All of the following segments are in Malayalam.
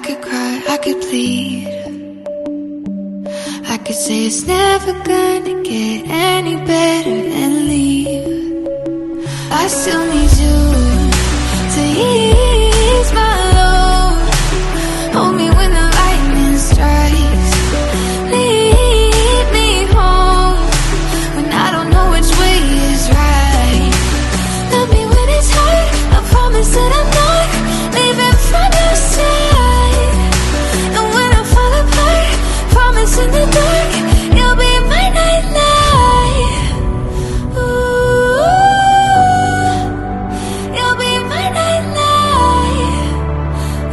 could cry, I could plead, I could say it's never gonna get any better and leave. I still need you to ease my load. Hold me when the lightning strikes. Lead me home when I don't know which way is right. Love me when it's hard, I promise that I'm not leaving from your side. And when I fall apart, promise in the dark you'll be my nightlight. Ooh, you'll be my nightlight.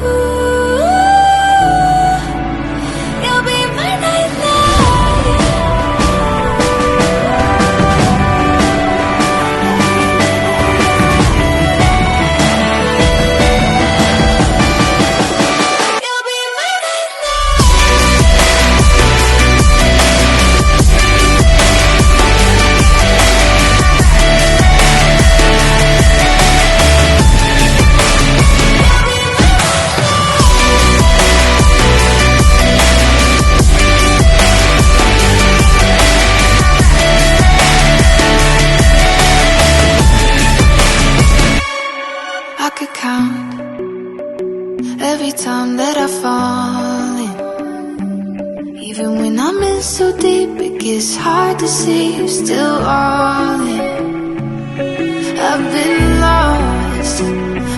Ooh, you'll be my nightlight. You'll be my I could count every time that I fall in. Even when I'm in so deep, it gets hard to see you're still all in. I've been lost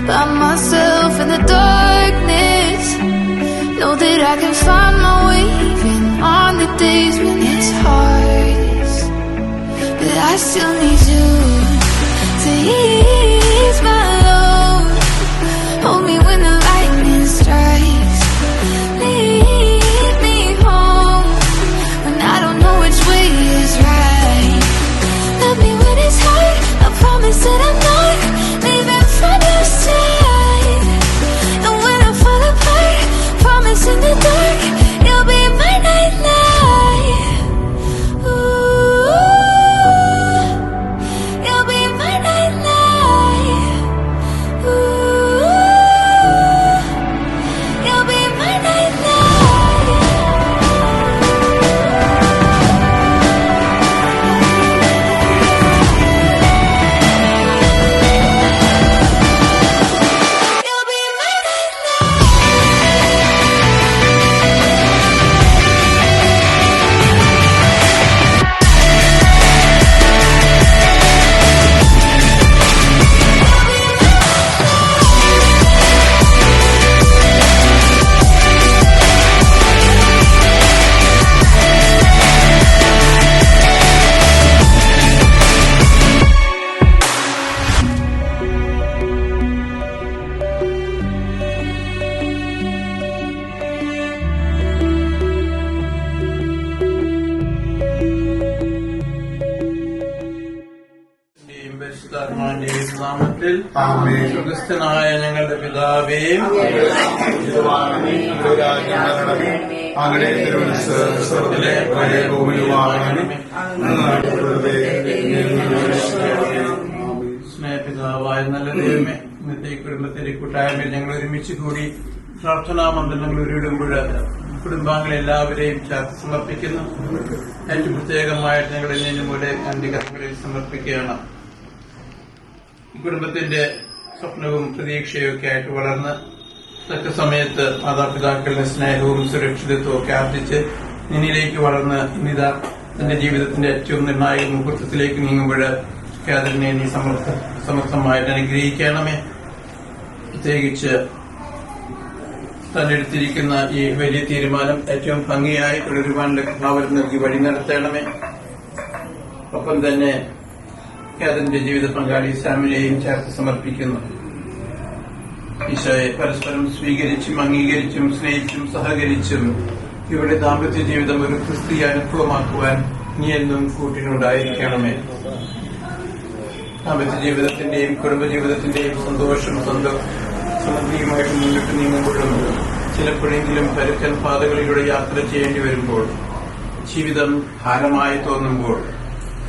by myself in the darkness. Know that I can find my way even on the days when it's hardest. But I still need you to ease my load. Hold me when the lightning strikes. Lead me home when I don't know which way is right. Love me when it's hard, I promise that I'm not leaving from your side. And when I fall apart, promise in the dark you'll be my nightlight. Ooh, you'll be my nightlight. Ooh, you'll be my nightlight. You'll be my നാമത്തിൽ സ്വർഗ്ഗസ്ഥനായ ഞങ്ങളുടെ പിതാവേ, അങ്ങയുടെ തിരുമനസ്സ് സ്വർഗ്ഗത്തിലെ പോലെ ഭൂമിയിലുമാകണമേ. സ്നേഹപിതാവായ നല്ല ദൈവമേ, ഇന്നത്തെ ഈ കുടുംബത്തിന്റെ കൂട്ടായ്മയിൽ ഞങ്ങൾ ഒരുമിച്ച് കൂടി പ്രാർത്ഥനാ മന്ദിരങ്ങൾ ഉരുവിടുമ്പോൾ കുടുംബാംഗങ്ങളെ എല്ലാവരെയും ചേർത്ത് സമർപ്പിക്കുന്നു. ഏറ്റവും പ്രത്യേകമായിട്ട് ഞങ്ങളുടെ നിന്നുമൂടെ അന്ത്യകർമ്മങ്ങളിൽ സമർപ്പിക്കുകയാണ്. ഈ കുടുംബത്തിന്റെ സ്വപ്നവും പ്രതീക്ഷയും ഒക്കെ ആയിട്ട് വളർന്ന് തക്ക സമയത്ത് മാതാപിതാക്കളുടെ സ്നേഹവും സുരക്ഷിതത്വവും ഒക്കെ ആർജിച്ച് നിന്നിലേക്ക് വളർന്ന് ഇന്നിതാ തന്റെ ജീവിതത്തിന്റെ ഏറ്റവും നിർണായക മുഹൂർത്തത്തിലേക്ക് നീങ്ങുമ്പോൾ കാതറിനെ നീ സമർത്ഥമായിട്ട് അനുഗ്രഹിക്കണമേ. പ്രത്യേകിച്ച് തന്നെടുത്തിരിക്കുന്ന ഈ വലിയ തീരുമാനം ഏറ്റവും ഭംഗിയായി തുടരുവാനുള്ള കൃപാവരം നൽകി വഴി നടത്തണമേ. ഒപ്പം തന്നെ കാതറിന്റെ ജീവിത പങ്കാളി സാമിനെയും ചേർത്ത് സമർപ്പിക്കുന്നു. ഈശോയെ പരസ്പരം സ്വീകരിച്ചും അംഗീകരിച്ചും സ്നേഹിച്ചും സഹകരിച്ചും ഇവിടെ ദാമ്പത്യ ജീവിതം ഒരു ക്രിസ്തീയ അനുഭവമാക്കുവാൻ നീ എന്നും കൂട്ടിനോടായിരിക്കണമേ. ദാമ്പത്യ ജീവിതത്തിന്റെയും കുടുംബജീവിതത്തിന്റെയും സന്തോഷം സമൃദ്ധിയുമായിട്ട് മുന്നിട്ട് നീങ്ങുമ്പോഴും ചിലപ്പോഴെങ്കിലും പരുക്കൻ പാതകളിലൂടെ യാത്ര ചെയ്യേണ്ടി വരുമ്പോൾ, ജീവിതം ഭാരമായി തോന്നുമ്പോൾ,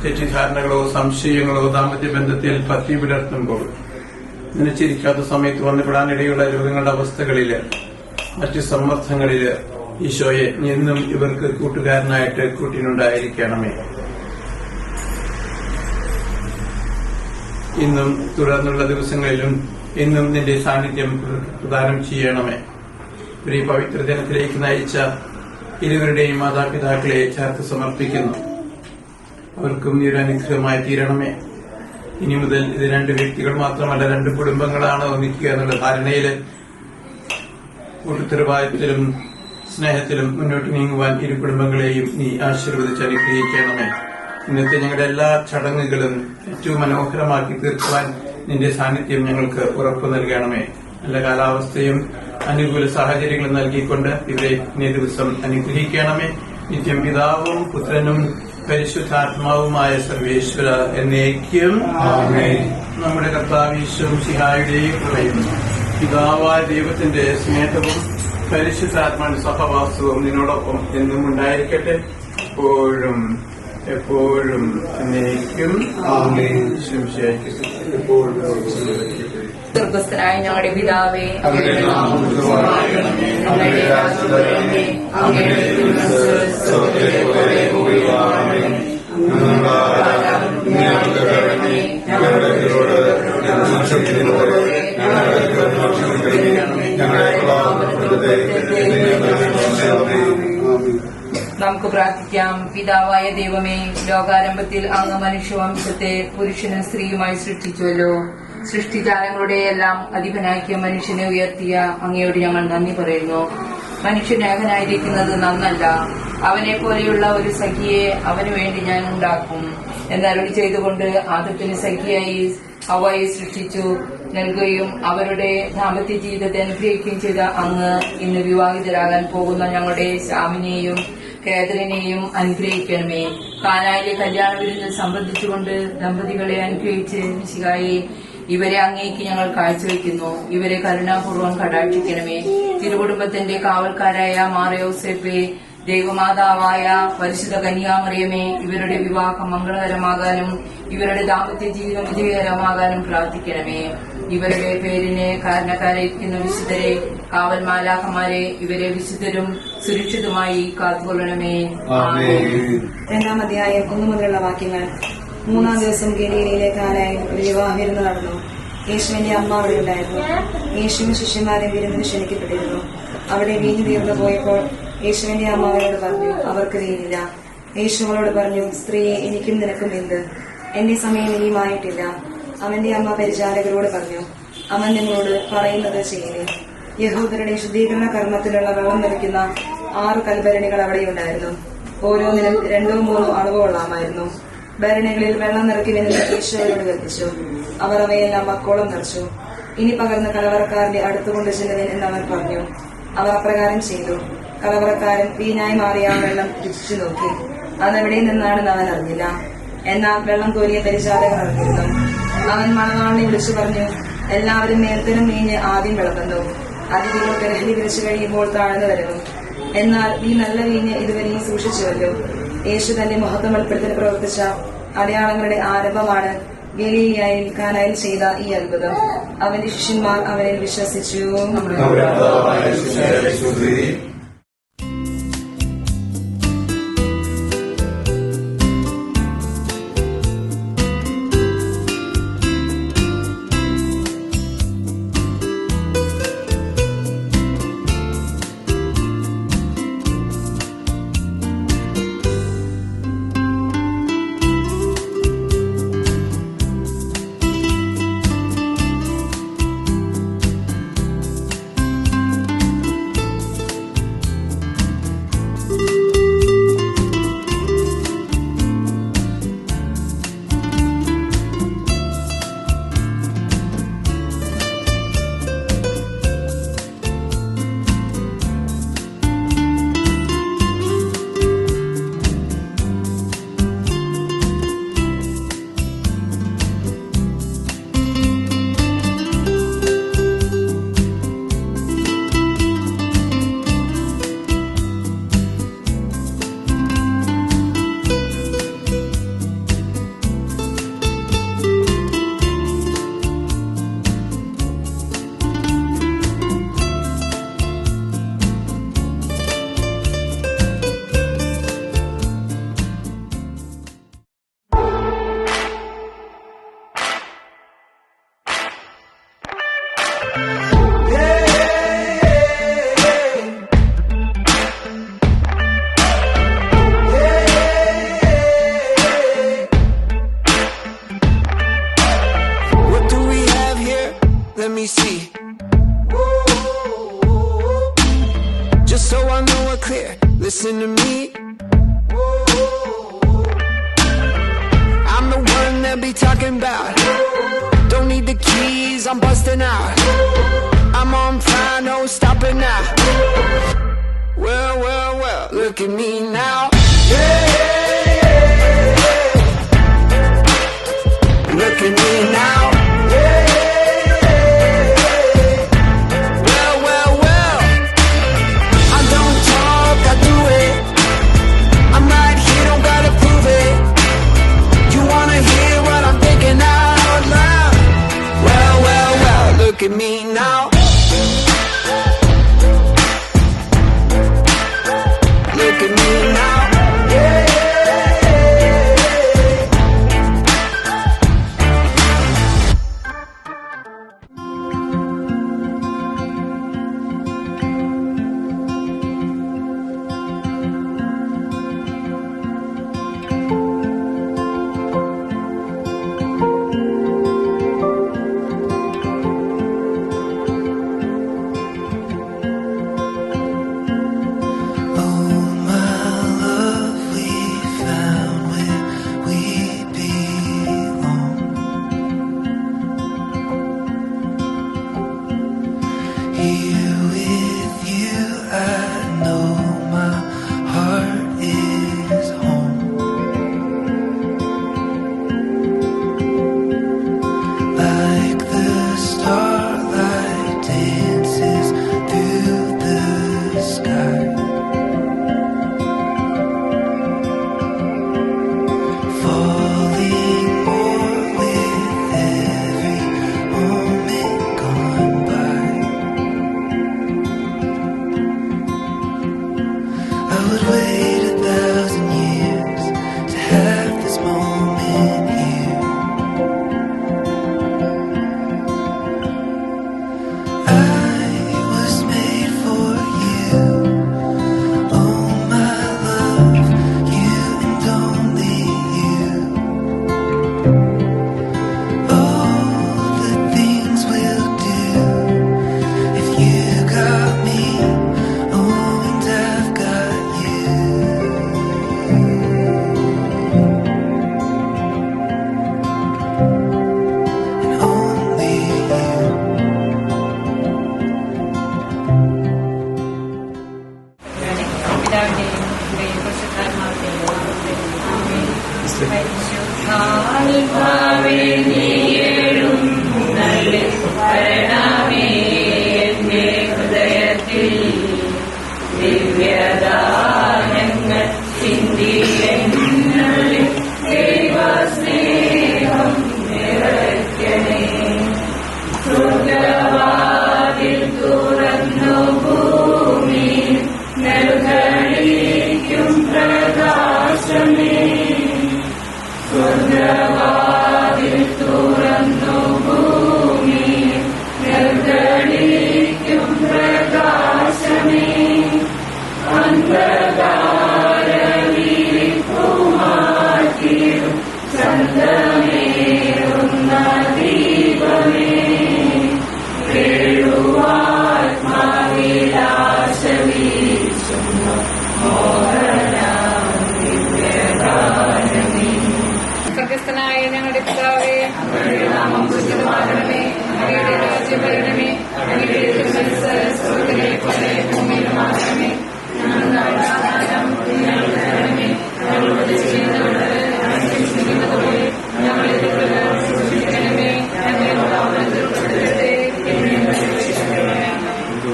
തെറ്റിദ്ധാരണകളോ സംശയങ്ങളോ ദാമ്പത്യ ബന്ധത്തിൽ പറ്റി പുലർത്തുമ്പോൾ, നനച്ചിരിക്കാത്ത സമയത്ത് വന്നുപെടാനിടയുള്ള രോഗങ്ങളുടെ അവസ്ഥകളിൽ മറ്റ് സമ്മർദ്ദങ്ങളിൽ ഈശോയെ എന്നും ഇവർക്ക് കൂട്ടുകാരനായിട്ട് കൂട്ടിനുണ്ടായിരിക്കണമേ. ഇന്നും തുടർന്നുള്ള ദിവസങ്ങളിലും എന്നും നിന്റെ സാന്നിധ്യം പ്രദാനം ചെയ്യണമേ. ഒരു പവിത്ര ദിനത്തിലേക്ക് നയിച്ച ഇരുവരുടെയും മാതാപിതാക്കളെ ചേർത്ത് സമർപ്പിക്കുന്നു. അവർക്കും ഈ ഒരു അനുഗ്രഹമായി തീരണമേ. ഇനി മുതൽ ഇത് 2 വ്യക്തികൾ മാത്രമല്ല, 2 കുടുംബങ്ങളാണ് ഒന്നിക്കുക എന്നുള്ള ധാരണയിൽ കൂട്ടുത്തരവാദിത്തത്തിലും സ്നേഹത്തിലും മുന്നോട്ട് നീങ്ങുവാൻ ഇരു കുടുംബങ്ങളെയും നീ ആശീർവദിച്ച് അനുഗ്രഹിക്കണമേ. ഇന്നത്തെ ഞങ്ങളുടെ എല്ലാ ചടങ്ങുകളും ഏറ്റവും മനോഹരമാക്കി തീർക്കുവാൻ നിന്റെ സാന്നിധ്യം ഞങ്ങൾക്ക് ഉറപ്പു നൽകണമേ. നല്ല കാലാവസ്ഥയും അനുകൂല സാഹചര്യങ്ങളും നൽകിക്കൊണ്ട് ഇവരെ ഇന്നേ ദിവസം അനുഗ്രഹിക്കണമേ. നിത്യം പിതാവും പുത്രനും പരിശുദ്ധാത്മാവുമായ സർവേശ്വര എന്നേക്കും നമ്മുടെ കർത്താവ് ഈശോ മിശിഹായുടെ കൃപയും പിതാവായ ദൈവത്തിന്റെ സ്നേഹവും പരിശുദ്ധാത്മാവിന്റെ സഹവാസവും നിന്നോടൊപ്പം എന്നും ഉണ്ടായിരിക്കട്ടെ, എപ്പോഴും എപ്പോഴും എന്നേക്കും. സ്വർഗസ്ഥനായ ഞങ്ങളുടെ പിതാവേ, നമുക്ക് പ്രാർത്ഥിക്കാം. പിതാവായ ദൈവമേ, ലോകാരംഭത്തിൽ അങ്ങ് മനുഷ്യവംശത്തെ പുരുഷനും സ്ത്രീയുമായി സൃഷ്ടിച്ചുവല്ലോ. സൃഷ്ടിജാലങ്ങളുടെ എല്ലാം അധിപനാക്കിയ മനുഷ്യനെ ഉയർത്തിയ അങ്ങയോട് ഞങ്ങൾ നന്ദി പറയുന്നു. മനുഷ്യൻ ഏകനായിരിക്കുന്നത് നന്നല്ല, അവനെ പോലെയുള്ള ഒരു സഖിയെ അവന് വേണ്ടി ഞാൻ ഉണ്ടാക്കും എന്നരുളി ചെയ്തുകൊണ്ട് ആദത്തിന് സഖിയായി ഹവ്വായെ സൃഷ്ടിച്ചു നൽകുകയും അവരുടെ ദാമ്പത്യ ജീവിതത്തെ അനുഗ്രഹിക്കുകയും ചെയ്ത അങ്ങ് ഇന്ന് വിവാഹിതരാകാൻ പോകുന്ന ഞങ്ങളുടെ ശ്യാമിനെയും കേദറിനെയും അനുഗ്രഹിക്കണമേ. കാനായിലെ കല്യാണ വിരുന്നിൽ സംബന്ധിച്ചുകൊണ്ട് ദമ്പതികളെ അനുഗ്രഹിച്ച് മിശിഹായെ ഇവരെ അങ്ങേക്ക് ഞങ്ങൾ കാഴ്ചവെക്കുന്നു. ഇവരെ കരുണാപൂർവ്വം കടാക്ഷിക്കണമേ. തിരുകുടുംബത്തിന്റെ കാവൽക്കാരായ മാറയോസേപ്പെ, ദൈവമാതാവായ പരിശുദ്ധ കന്യാമറിയമേ, ഇവരുടെ വിവാഹം മംഗളകരമാകാനും ഇവരുടെ ദാമ്പത്യ ജീവിതം വിജയകരമാകാനും പ്രാർത്ഥിക്കണമേ. ഇവരുടെ പേരിന് കാരണക്കാരായിരിക്കുന്ന വിശുദ്ധരെ, കാവൽ മാലാഖമാരെ, ഇവരെ വിശുദ്ധരും സുരക്ഷിതമായി കാത്തുകൊള്ളണമേ. 2-ാം അധ്യായം 1 മുതലുള്ള വാക്യങ്ങൾ. 3-ാം ദിവസം ഗലീലയിലെ കാനായിൽ ഒരു വിവാഹ വിരുന്ന് നടന്നു. യേശുവിന്റെ അമ്മ അവിടെ ഉണ്ടായിരുന്നു. യേശുവും ശിഷ്യന്മാരെ വിരുന്നിന് ക്ഷണിക്കപ്പെട്ടിരുന്നു. അവിടെ വീഞ്ഞു തീർന്നു പോയപ്പോൾ യേശുവിന്റെ അമ്മ അവരോട് പറഞ്ഞു, അവർക്ക് വീഞ്ഞില്ല. യേശു അവളോട് പറഞ്ഞു, സ്ത്രീയെ, എനിക്കും നിനക്കും എന്ത്? എന്റെ സമയം ഇനിയുമായിട്ടില്ല. അവന്റെ അമ്മ പരിചാരകരോട് പറഞ്ഞു, അവൻ നിങ്ങളോട് പറയുന്നത് ചെയ്യേ. യഹൂദരുടെ ശുദ്ധീകരണ കർമ്മത്തിലുള്ള വെള്ളം നിറയ്ക്കുന്ന 6 കൽഭരണികൾ അവിടെയുണ്ടായിരുന്നു. ഓരോന്നിനും 2-3 അളവ് കൊള്ളാമായിരുന്നു. ഭരണികളിൽ വെള്ളം നിറയ്ക്കുമെന്ന് യേശു അവരോട് കൽപ്പിച്ചു. അവർ അവയെല്ലാം മക്കോളം നിറച്ചു. ഇനി പകർന്ന് കലവറക്കാരന്റെ അടുത്തുകൊണ്ട് ചെല്ലുവിൻ എന്നവൻ പറഞ്ഞു. അവർ അപ്രകാരം ചെയ്തു. കലവറക്കാരൻ വീഞ്ഞായി മാറിയ ആ വെള്ളം രുചിച്ചു നോക്കി. അതെവിടെ നിന്നാണെന്ന് അവൻ അറിഞ്ഞില്ല. എന്നാൽ വെള്ളം കോരിയ പരിചാരകർ അറിഞ്ഞിരുന്നു. അവൻ മണവാളിനെ വിളിച്ചു പറഞ്ഞു, എല്ലാവരും മേൽത്തരം വീഞ്ഞ് ആദ്യം വിളമ്പുന്നു, അതിഥികൾക്ക് ലഹരി വിരിച്ചു കഴിയുമ്പോൾ താഴ്ന്നു വരുന്നു. എന്നാൽ ഈ നല്ല വീഞ്ഞ് ഇതുവരെയും സൂക്ഷിച്ചുവല്ലോ. യേശു തന്റെ മഹത്വം വെളിപ്പെടുത്തി പ്രവർത്തിച്ച അടയാളങ്ങളുടെ ആരംഭമാണ് ഗലീലയിൽ കാനായിൽ ചെയ്ത ഈ അത്ഭുതം. അവന്റെ ശിഷ്യന്മാർ അവനിൽ വിശ്വസിച്ചു. me see. Just so I know it clear, listen to me. I'm the one they'll be talking about. Don't need the keys, I'm busting out. I'm on fire, no stopping now. Well, well, well, look at me now. Yeah. Look at me now. Well, well, well, I don't talk, I do it. I'm right here, don't gotta prove it. You wanna hear what I'm thinking out loud? Well, well, well, look at me now. Look at me now. Yeah. സ്വർഗ്ഗസ്ഥനായ ഞങ്ങളുടെ പിതാവേ, അങ്ങയുടെ നാമം പൂജിതമാകണമേ. അങ്ങയുടെ രാജ്യം വരണമേ. അങ്ങയുടെ തിരുമനസ്സ് സ്വർഗ്ഗത്തിലെ പോലെ ഭൂമിയിലുമാകണമേ. ഞങ്ങളുടെ ആഹാരം ഞങ്ങൾക്ക് തരണമേ. ഞങ്ങളോട് ചെയ്യുന്നവരോട് ക്ഷമിക്കുന്നതുപോലെ ഞങ്ങളെ സൂക്ഷിക്കണമേ. ഞങ്ങളെ ഉൾപ്പെടുത്തരുതേ.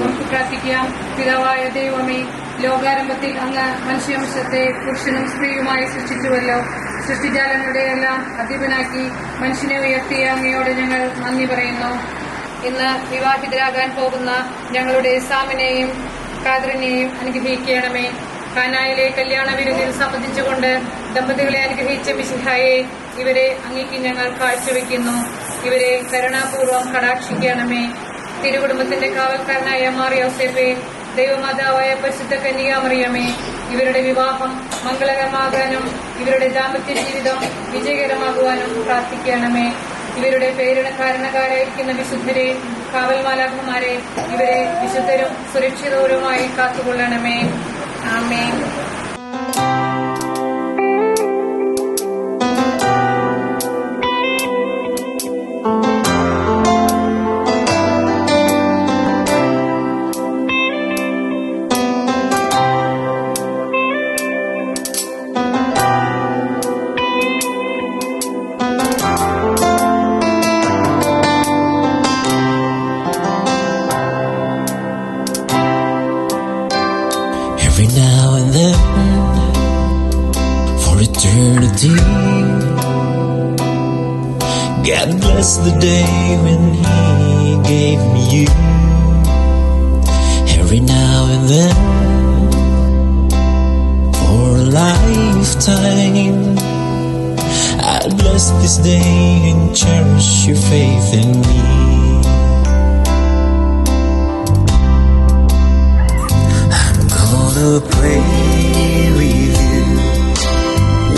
നമുക്ക് പ്രാർത്ഥിക്കാം. പിതാവായ ദൈവമേ, ലോകാരംഭത്തിൽ അങ്ങ് മനുഷ്യമംശത്തെ പുരുഷനും സ്ത്രീയുമായി സൃഷ്ടിച്ചുവല്ലോ. സൃഷ്ടിജാലങ്ങളുടെ എല്ലാം അധിപനാക്കി മനുഷ്യനെ ഉയർത്തിയ അങ്ങയോട് ഞങ്ങൾ നന്ദി പറയുന്നു. ഇന്ന് വിവാഹിതരാകാൻ പോകുന്ന ഞങ്ങളുടെ സാമിനെയും കാതറിനെയും അനുഗ്രഹിക്കണമേ. കാനായിലെ കല്യാണ വിരുന്നിൽ സംബന്ധിച്ചുകൊണ്ട് ദമ്പതികളെ അനുഗ്രഹിച്ച മിശിഹായെ, ഇവരെ അങ്ങേക്ക് ഞങ്ങൾ കാഴ്ചവെക്കുന്നു. ഇവരെ കരുണാപൂർവ്വം കടാക്ഷിക്കണമേ. തിരുകുടുംബത്തിന്റെ കാവൽക്കാരനായ മാർ യോസേപ്പേ, ദൈവമാതാവായ പരിശുദ്ധ കന്യകാമറിയമേ, ഇവരുടെ വിവാഹം മംഗളകരമാകാനും ഇവരുടെ ദാമ്പത്യ ജീവിതം വിജയകരമാകുവാനും പ്രാർത്ഥിക്കണമേ. ഇവരുടെ പേരിന് കാരണക്കാരായിരിക്കുന്ന വിശുദ്ധരെ, കാവൽ മാലാഖമാരെ ഇവരെ വിശുദ്ധരും സുരക്ഷിതവുമായി കാത്തുകൊള്ളണമേ. ആമേൻ. Every now and then, for eternity, God bless the day when He gave me you. Every now and then, for a lifetime, I'll bless this day and cherish your faith in me. Pray with you,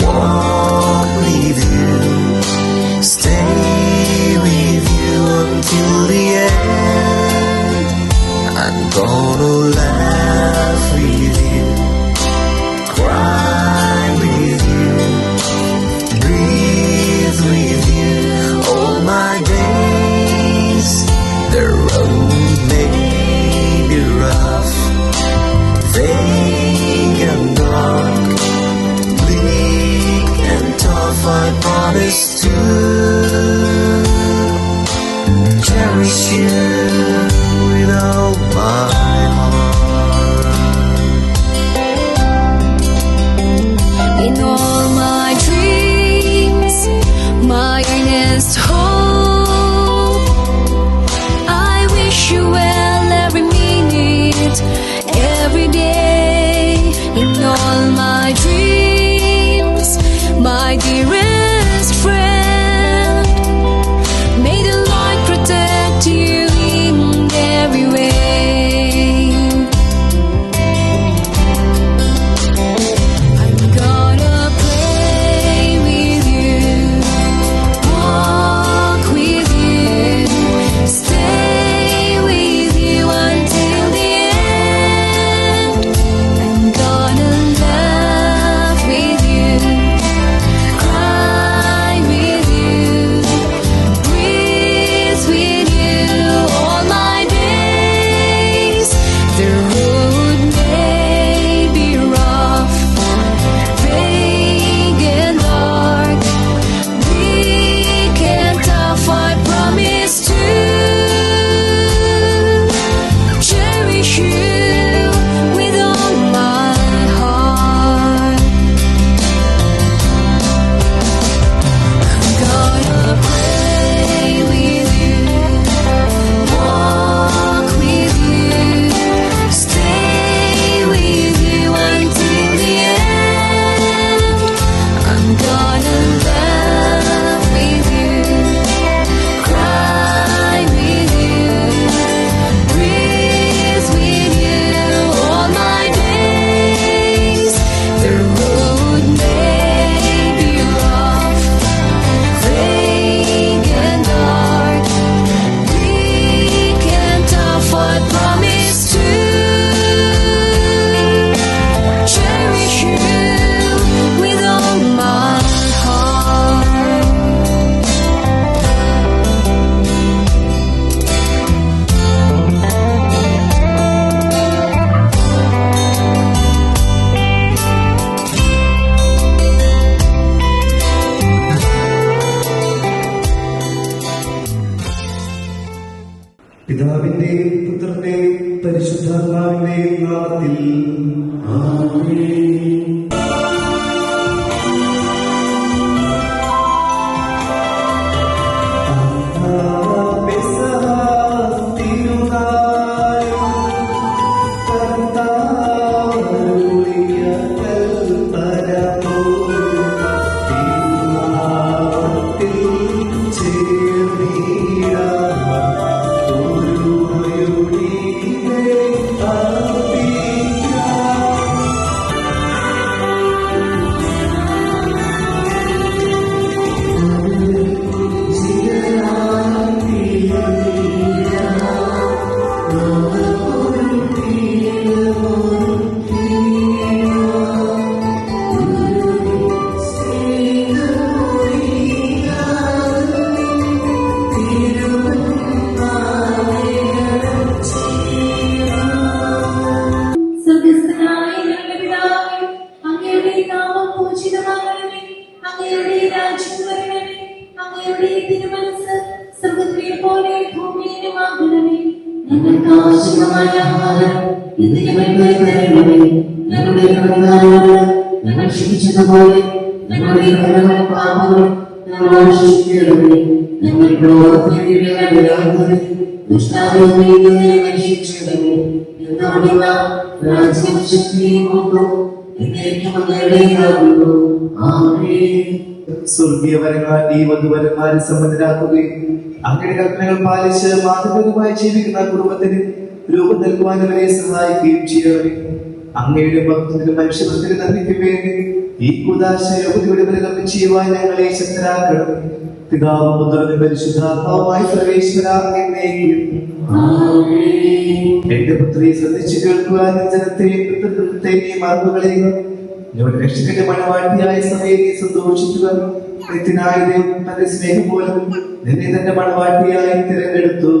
walk with you, stay with you until the end. I'm gonna laugh with you, cry with you, breathe with you all my days. The road may be rough, vague and dark, bleak and tough, I promise to cherish you with all my heart. In all my dreams, my earnest hope, I wish you well every minute, every day. In all my dreams, my dearest friend, may the Lord protect you in every way. I'm gonna pray with you, walk with you, stay with you until the end. I'm gonna laugh with you, cry with you, breathe with you all my days. The road may be rough, vague and dark, bleak and tough, I promise to cherish you with all my heart. I'm gonna pray with you, walk with you, stay with you until the end. I'm gonna laugh with you, cry with you, breathe with you all my days. The road may be rough, vague and dark, bleak and tough, I promise to cherish you with all my heart. പിതാവിന്റെയും പുത്രന്റെയും പരിശുദ്ധാത്മാവിന്റെയും നാമത്തിൽ ആമേൻ. ചേർന്നീടാ ഒരു അങ്ങയുടെ തിരുമനസ്സ് സ്വർഗ്ഗത്തിലെ പോലെ ഭൂമിയിലുമാകണമേ. ഞങ്ങൾക്ക് ആവശ്യമായ ആഹാരം ഇന്ന് ഞങ്ങൾക്ക് തരണമേ. ഞങ്ങളുടെ കടക്കാരോട് ഞങ്ങൾ ക്ഷമിച്ചതുപോലെ ഞങ്ങളുടെ കടങ്ങളും പാപങ്ങളും ഞങ്ങളോട് ക്ഷമിക്കണമേ. ഞങ്ങൾ പ്രവർത്തിയാതെ ദുഷ്ടാരൂപയിൽ നിന്ന് രക്ഷിക്കണമേ. എന്നുള്ള രാജ്യവും ശക്തിയും കൊണ്ടും എന്നേക്കും അങ്ങയുടേതാകുന്നു. ആമേൻ. സ്വർഗീയപരമായ ഈ വധുവരന്മാരെ സമ്മതരാക്കുകയും അങ്ങയുടെ കൽപ്പനകൾ പാലിച്ച് മാതൃകമായി ജീവിക്കുന്ന കുടുംബത്തിന് രൂപം നൽകുവാൻ അവരെ സഹായിക്കുകയും ചെയ്യണമേ. അങ്ങയുടെ ഭക്തത്തിനും മനുഷ്യത്വത്തിനും നന്ദിക്കും വേണ്ടി ഈ കൂദാശ യോഗത്തിലൂടെ പരികർമ്മം ചെയ്യുവാൻ ഞങ്ങളെ ശക്തരാക്കണം. പിതാവും പുത്രനും പരിശുദ്ധാത്മാവുമായി സർവേശ്വര എന്നേക്കും. എന്റെ പുത്രിയെ ശ്രദ്ധിച്ചു കേൾക്കുവാൻ ജനത്തെയും മാർഗങ്ങളെയും ഞങ്ങളുടെ രക്ഷകന്റെ മണവാട്ടിയായ സമയത്തെ സന്തോഷിക്കുക. നിത്യനായ ദൈവം തന്റെ സ്നേഹം പോലും നിന്നെ തന്റെ മണവാട്ടിയായി തിരഞ്ഞെടുത്തു.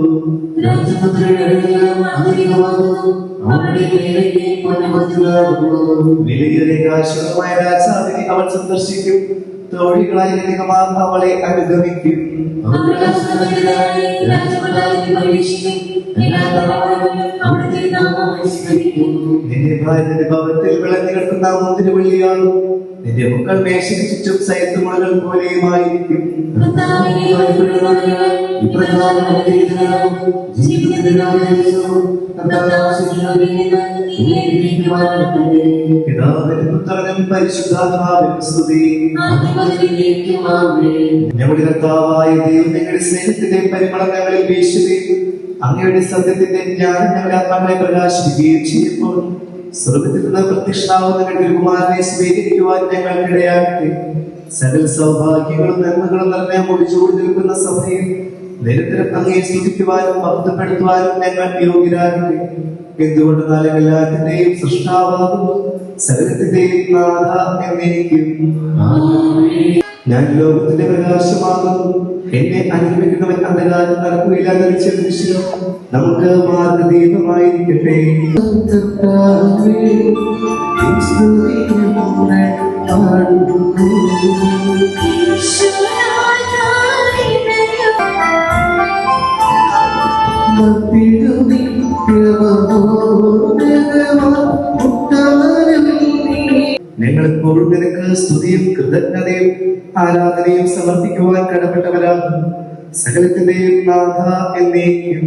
വിലയേറിയ ശാശ്വതമായ രാജാവിനെ അവൾ സന്ദർശിക്കും. തോഴികളായി അനേകമാർ അവളെ അനുഗമിക്കും. നിന്റെ ഭാര്യന്റെ ഭവനത്തിൽ വിളഞ്ഞു കിടക്കുന്ന മുന്തിരിവള്ളിയാകും. നിന്റെ മക്കൾ മേശയ്ക്ക് ചുറ്റും സൈത്തുമുളകൾ പോലെയുമായിരിക്കും. പിതാവിനും പുത്രനും പരിശുദ്ധാത്മാവിനും സ്തുതി. ഞങ്ങളുടെ കർത്താവായ ദൈവം ഞങ്ങളുടെ സ്നേഹത്തിന്റെ പരിമളം ഞങ്ങളിൽ വീശുകയും അങ്ങയുടെ സത്യത്തിന്റെ ജ്ഞാനം ഞങ്ങളുടെ ആത്മാക്കളെ പ്രകാശിക്കുകയും ചെയ്യുമ്പോൾ സ്വർഗത്തിൽ നിന്ന് പ്രത്യക്ഷനാവുന്ന തിരുകുമാരനെ സ്വീകരിക്കുവാൻ ഞങ്ങൾക്കിടയാകട്ടെ. സകല സൗഭാഗ്യങ്ങളും നന്മകളും നിറഞ്ഞ മുടിച്ചുകൂടി നിൽക്കുന്ന സഭയിൽ നിരന്തരം അങ്ങയെ സ്തുതിക്കുവാനും മഹത്വപ്പെടുത്തുവാനും ഞങ്ങൾ യോഗ്യരാകട്ടെ. എന്തുകൊണ്ടെന്നാൽ എല്ലാത്തിന്റെയും സൃഷ്ടാവാകുന്നു, സകലത്തിന്റെയും നാഥ എന്നേക്കും. ഞാൻ ലോകത്തിന്റെ പ്രകാശമാകുന്നു. എന്നെ അനുഗമിക്കുന്നവൻ അന്ധകാരം നടക്കുകയില്ലാതെ വിശ്വസിച്ചു. നമുക്ക് മാർഗദീപമായിരിക്കട്ടെ. ഞങ്ങളെപ്പോഴും നിനക്ക് സ്തുതിയും കൃതജ്ഞതയും ആരാധനയും സമർപ്പിക്കുവാൻ കടപ്പെട്ടവരാകും. സകലത്തിന്റെയും നാഥ എന്നേക്കും.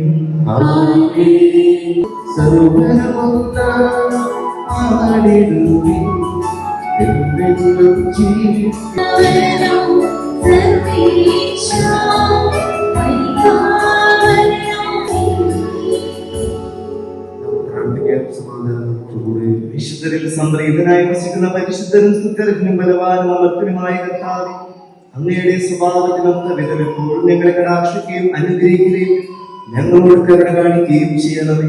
വിശുദ്ധരിൽ സംപ്രീതനായി വസിക്കുന്ന പരിശുദ്ധരും സ്തുത്യർഹനും ബലവാനും അമർത്തനുമായ കർത്താവേ, അങ്ങയുടെ സ്വഭാവത്തിനൊത്ത വിധം എപ്പോഴും ഞങ്ങളെ കടാക്ഷിക്കുകയും അനുഗ്രഹിക്കുകയും ഞങ്ങളോട് കരുണ കാണിക്കുകയും ചെയ്യണമേ.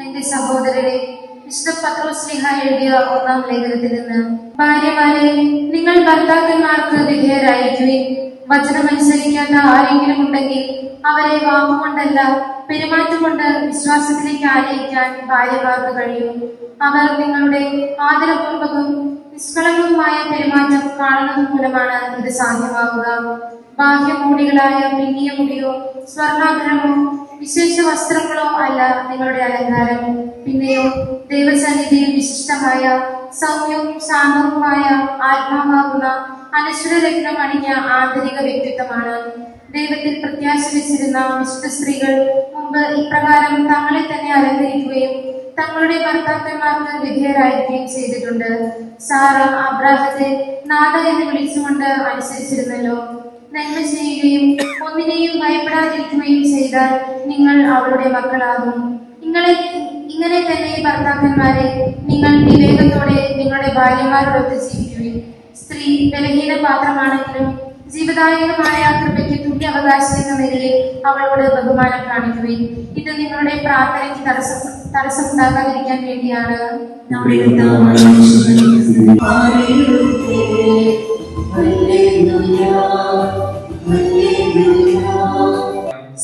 എന്റെ സഹോദരരെ, വിശുദ്ധ പത്രോസ് ശ്ലീഹ എഴുതിയ 1-ാം ലേഖനത്തിൽ നിന്ന്, ഭാര്യമാരെ നിങ്ങൾ ഭർത്താക്കന്മാർക്ക് വിധേയരായിരിക്കുകയും വചനമനുസരിക്കാത്ത ആരെങ്കിലും ഉണ്ടെങ്കിൽ അവരെ വാക്കുകൊണ്ടല്ല പെരുമാറ്റം കൊണ്ട് വിശ്വാസത്തിലേക്ക് ആനയിക്കാൻ ഭാര്യമാർക്ക് കഴിയും. അവർ നിങ്ങളുടെ ആദരപൂർവകവും നിഷ്കളങ്കവുമായ പെരുമാറ്റം കാണുന്നത് മൂലമാണ് ഇത് സാധ്യമാകുക. ബാഹ്യമൂടികളായ മിന്നിയ മുടിയോ സ്വർണ്ണാഭരണമോ വിശേഷ വസ്ത്രങ്ങളോ അല്ല നിങ്ങളുടെ അലങ്കാരം. പിന്നെയോ ദൈവസന്നിധിയിൽ വിശിഷ്ടമായ സൗമ്യവും ശാന്തവുമായ ആത്മാവാകുന്ന അനശ്വര രത്നം അണിഞ്ഞ ആന്തരിക വ്യക്തിത്വമാണ്. ദൈവത്തിൽ പ്രത്യാശ വെച്ചിരുന്ന വിശുദ്ധ സ്ത്രീകൾ മുമ്പ് ഇപ്രകാരം തങ്ങളെ തന്നെ അലങ്കരിക്കുകയും തങ്ങളുടെ ഭർത്താക്കന്മാർക്ക് വിധേയരായിരിക്കുകയും ചെയ്തിട്ടുണ്ട്. സാറ അബ്രാഹത്തെ നാഥ എന്ന് വിളിച്ചുകൊണ്ട് അനുസരിച്ചിരുന്നല്ലോ. നന്മ ചെയ്യുകയും ഒന്നിനെയും ഭയപ്പെടാതിരിക്കുകയും ചെയ്താൽ നിങ്ങൾ അവളുടെ മക്കളാകും. ഇങ്ങനെ തന്നെ ഭർത്താക്കന്മാരെ, നിങ്ങൾ വിവേകത്തോടെ നിങ്ങളുടെ ഭാര്യമാരോടൊത്ത് ജീവിക്കുകയും സ്ത്രീ ബലഹീന പാത്രമാണെങ്കിലും ജീവദായകമായ കൃപയ്ക്ക് തുല്യ അവകാശം എന്ന നിലയിൽ അവളോട് ബഹുമാനം കാണിക്കുകയും ഇത് നിങ്ങളുടെ പ്രാർത്ഥനയ്ക്ക് തടസ്സമുണ്ടാകാതിരിക്കാൻ വേണ്ടിയാണ്.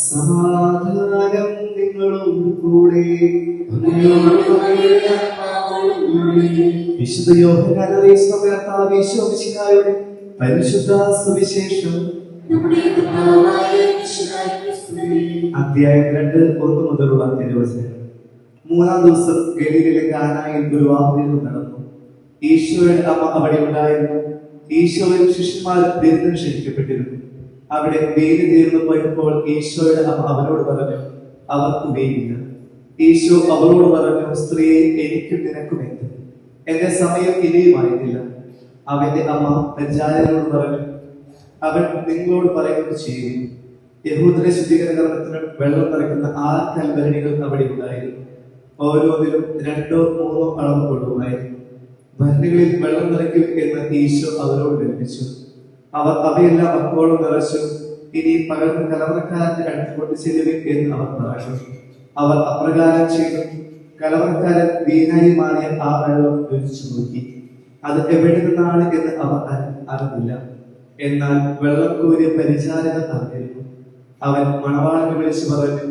സമാധാനം നിങ്ങളോട് കൂടെ. വിശുദ്ധ യോഹന്നാൻ പരിശുദ്ധ സുവിശേഷം അധ്യായം 2:1 മുതലുള്ള തിരുവചനം. 3-ാം ദിവസം ഗലീലയിലെ കാനായിൽ ഒരു വിവാഹം നടന്നു. ഈശോയുടെ അമ്മ അവിടെ ഉണ്ടായിരുന്നു. ഈശോയും ശിഷ്യന്മാരും വിരുന്നിന് ക്ഷണിക്കപ്പെട്ടിരുന്നു. അവിടെ വെയിൽ തീർന്നു പോയപ്പോൾ ഈശോയുടെ അമ്മ അവനോട് പറഞ്ഞു, അവർക്ക് വെയിലില്ല. ഈശോ അവളോട് പറഞ്ഞു, സ്ത്രീയെ, എനിക്കും നിനക്കും എന്ത്? എന്റെ സമയം ഇനിയുമായിട്ടില്ല. അവന്റെ അമ്മ പരിചാരകനോട് പറഞ്ഞു, അവൻ നിങ്ങളോട് പറയുന്നത് ചെയ്യും. യഹൂദരെ ശുദ്ധീകരണ കർമ്മത്തിന് വെള്ളം നിറയ്ക്കുന്ന 6 കൽഭരണികൾ അവിടെ ഉണ്ടായിരുന്നു. ഓരോന്നിലും 2-3 അളവ് കൊള്ളുമായിരുന്നു. ഭരണികളിൽ വെള്ളം നിറയ്ക്കും എന്ന് ഈശോ അവരോട് കൽപ്പിച്ചു. അവർ അവയെല്ലാം അപ്പോഴും നിറച്ചു. ഇനി പകർന്ന് കലവറക്കാരന്റെ അടുത്ത് കൊണ്ട് ചെല്ലുവിൻ എന്ന് അവർ പറഞ്ഞു. അവർ അപ്രകാരം ചെയ്തു. കലവറക്കാരൻ വീനായി മാറിയ ആ വെള്ളം രുചിച്ചു നോക്കി. അത് എവിടെ നിന്നാണ് എന്ന് അവർ അറിഞ്ഞില്ല. എന്നാൽ വെള്ളം കോരിയ പരിചാരകൻ അറിഞ്ഞിരുന്നു. അവൻ മണവാളനെ വിളിച്ചു പറഞ്ഞു,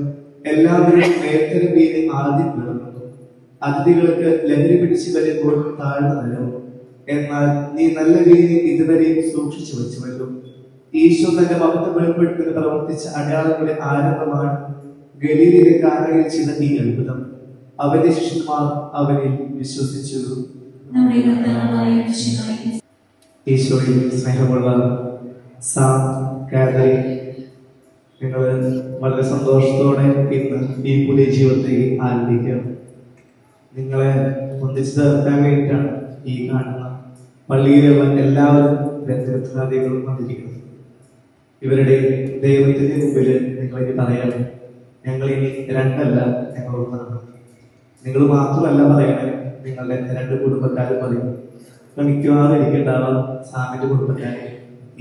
എല്ലാവരും മേൽത്തരം വീന് ആദ്യം വിളമ്പുന്നു. അതിഥികൾക്ക് ലഹരി പിടിച്ചു വരുമ്പോൾ താഴ്ന്ന നിലവും. എന്നാൽ നീ നല്ല വീന് ഇതുവരെയും സൂക്ഷിച്ചു വെച്ചുവല്ലോ. ഈശോ തന്റെ മഹത്വം വെളിപ്പെടുത്തുന്ന പ്രവർത്തിച്ച അടയാളങ്ങളുടെ ആരംഭമാണ് ഗലീലയിലെ കാനായിൽ ചെയ്ത ഈ അത്ഭുതം. അവന്റെ ശിഷ്യന്മാർ അവനിൽ വിശ്വസിച്ചു. ഈശോയിൽ സ്നേഹമുള്ള സാം, കാതറിൻ, നിങ്ങൾ വളരെ സന്തോഷത്തോടെ ഇന്ന് ഈ പുതിയ ജീവിതത്തേക്ക് ആരംഭിക്കുക. നിങ്ങളെ ഒന്നിച്ചു ചേർക്കാൻ വേണ്ടിയിട്ടാണ് ഈ കാണുന്ന പള്ളിയിലുള്ള എല്ലാവരും ബന്ധുമിത്രാദികളും വന്നിരിക്കുന്നത്. ഇവരുടെ ദൈവത്തിന്റെ മുമ്പിൽ നിങ്ങളിനി പറയണം, ഞങ്ങൾ ഇനി 2 അല്ല, ഞങ്ങൾ 1. നിങ്ങൾ മാത്രമല്ല പറയണേ, നിങ്ങളുടെ 2 കുടുംബക്കാരും പറയും. മിക്കവാറും എനിക്കുണ്ടാവാം സാമിന്റെ കുടുംബക്കാര്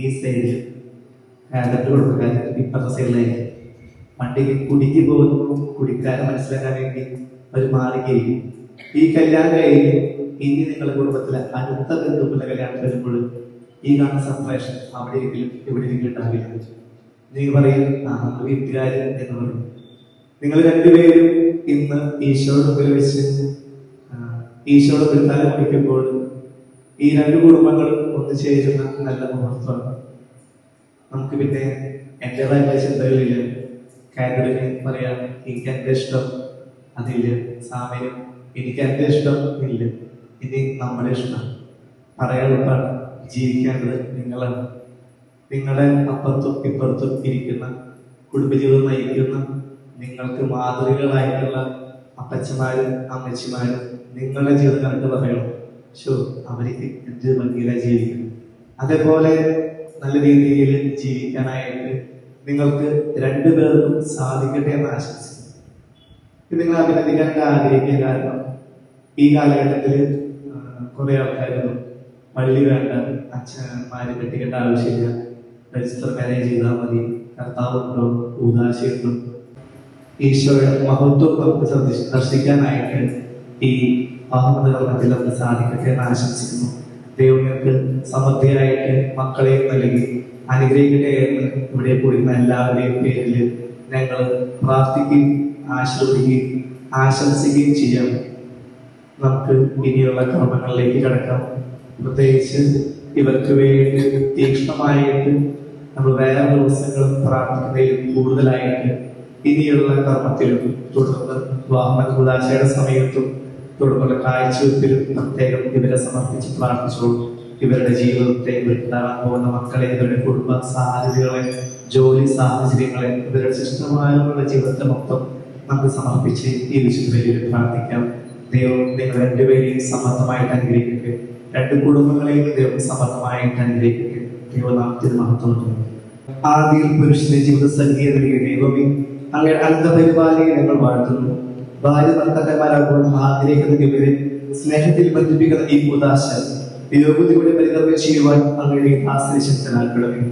ഈ സൈഡിൽ, കാതറിന്റെ കുടുംബക്കാര് ഇപ്പുറത്തെ സൈഡിലായിരിക്കും. പണ്ടിക്ക് കുടിക്ക് പോകുന്നു, കുടിക്കാരെ മനസ്സിലാക്കാൻ വേണ്ടി അവർ മാറുകയും ഈ കല്യാണം കഴിഞ്ഞ് ഇനി നിങ്ങളുടെ കുടുംബത്തിലെ അടുത്ത ബന്ധുക്കളുടെ കല്യാണം വരുമ്പോൾ ഈ കാണുന്ന സെപ്പറേഷൻ അവിടെ ഇരിക്കലും ഇവിടെ ഇരിക്കലും ഉണ്ടാവില്ല. നിങ്ങൾ പറയും, നമ്മൾ വീട്ടുകാര് എന്ന് പറയും. നിങ്ങൾ 2 പേരും ഇന്ന് ഈശോയുടെ മുമ്പിൽ വെച്ച് ഈശോയുടെ പിൽക്കാലം കുടിക്കുമ്പോൾ ഈ 2 കുടുംബങ്ങളും ഒന്ന് ചേരുന്ന നല്ല മുഹൂർത്തമാണ്. നമുക്ക് പിന്നെ എന്റേതായ ചിന്തകളില്ല. കാതറിന് പറയാം, എനിക്ക് എന്റെ ഇഷ്ടം അതില്ല. സാമിനും എനിക്ക് എന്റെ ഇഷ്ടം ഇല്ല. ഇനി നമ്മുടെ ഇഷ്ടം പറയാനുള്ളതാണ്. ജീവിക്കേണ്ടത് നിങ്ങളാണ്. നിങ്ങളുടെ അപ്പുറത്തും ഇപ്പുറത്തും ഇരിക്കുന്ന കുടുംബജീവിതം നയിക്കുന്ന നിങ്ങൾക്ക് മാതൃകകളായിട്ടുള്ള അപ്പച്ചമാരും അമ്മച്ചിമാരും നിങ്ങളുടെ ജീവിതം കണ്ടിട്ട് പറയണം, അവർക്ക് എന്ത് ഭംഗിയിലാണ് ജീവിക്കുന്നത്. അതേപോലെ നല്ല രീതിയിൽ ജീവിക്കാനായിട്ട് നിങ്ങൾക്ക് 2 പേർക്കും സാധിക്കട്ടെ എന്ന് ആശംസിക്കുന്നു. നിങ്ങൾ അഭിനന്ദിക്കാൻ ആഗ്രഹിക്കുക. കാരണം ഈ കാലഘട്ടത്തിൽ കുറെ ആൾക്കാരൊന്നും പള്ളി വേണ്ട, അച്ഛന്മാര് കെട്ടിക്കേണ്ട ആവശ്യമില്ല, രജിസ്റ്റർ മാരേജ് ചെയ്താൽ മതി, കർത്താവുണ്ടോ, ഉദാശയുണ്ടോ. ഈശോയുടെ മഹത്വം നമുക്ക് ദർശിക്കാനായിട്ട് ഈ ആഹ്മദത്തിൽ നമുക്ക് സാധിക്കട്ടെ എന്ന് ആശംസിക്കുന്നു. ദൈവങ്ങൾക്ക് സമൃദ്ധിയായിട്ട് മക്കളെ നൽകി അനുഗ്രഹിക്കട്ടെ എന്ന് ഇവിടെ കൂടുന്ന എല്ലാവരുടെയും പേരിൽ ഞങ്ങൾ പ്രാർത്ഥിക്കുകയും ആശീർവദിക്കുകയും ആശംസിക്കുകയും ചെയ്യാം. നമുക്ക് ഇനിയുള്ള കർമ്മങ്ങളിലേക്ക് കടക്കാം. പ്രത്യേകിച്ച് ഇവർക്ക് വേണ്ടി തീക്ഷ്ണമായിട്ട് നമ്മൾ വേറെ ദിവസങ്ങളും പ്രാർത്ഥിക്കുന്നതിലും കൂടുതലായിട്ട് ഇനിയുള്ള കർമ്മത്തിലും തുടർന്ന് വാഹന കൂടാശയുടെ സമയത്തും തുടർന്നുള്ള കാഴ്ചവെപ്പിലും പ്രത്യേകം ഇവരെ സമർപ്പിച്ച് പ്രാർത്ഥിച്ചോളൂ. ഇവരുടെ ജീവിതത്തെ ഉണ്ടാകാൻ പോകുന്ന മക്കളെ, ഇവരുടെ കുടുംബ സാധ്യതകളെ, ജോലി സാഹചര്യങ്ങളെ, ഇവരുടെ ശിഷ്ടമായുള്ള ജീവിതത്തെ മൊത്തം നമുക്ക് സമർപ്പിച്ച് ഈ വിശുദ്ധ ബലിയിൽ പ്രാർത്ഥിക്കാം. ദൈവം നിങ്ങൾ 2 പേരെയും സമർത്ഥമായിട്ട് അനുഗ്രഹിക്കട്ടെ. 2 കുടുംബങ്ങളെയും ദൈവം സമർത്ഥമായിട്ട് അനുഗ്രഹിക്കട്ടെ. ദൈവനാമത്തിന് മഹത്വം. ആദ്യം പുരുഷന്റെ ജീവിത സംഗീത ദൈവമേ, അങ്ങനെ അന്ധപരിപാലിയെ ഞങ്ങൾ വാഴ്ത്തുന്നു. ഭാര്യ ഭർത്താക്കന്മാരാകുവാൻ ആഗ്രഹിക്കുന്ന ഇവരെ സ്നേഹത്തിൽ ബന്ധിപ്പിക്കുന്ന ഈ ഉദാശ യോഗ്യതയുടെ പരികർമ്മം ചെയ്യുവാൻ അങ്ങയുടെ ആശ്രയിശക്തനാക്കണമേ.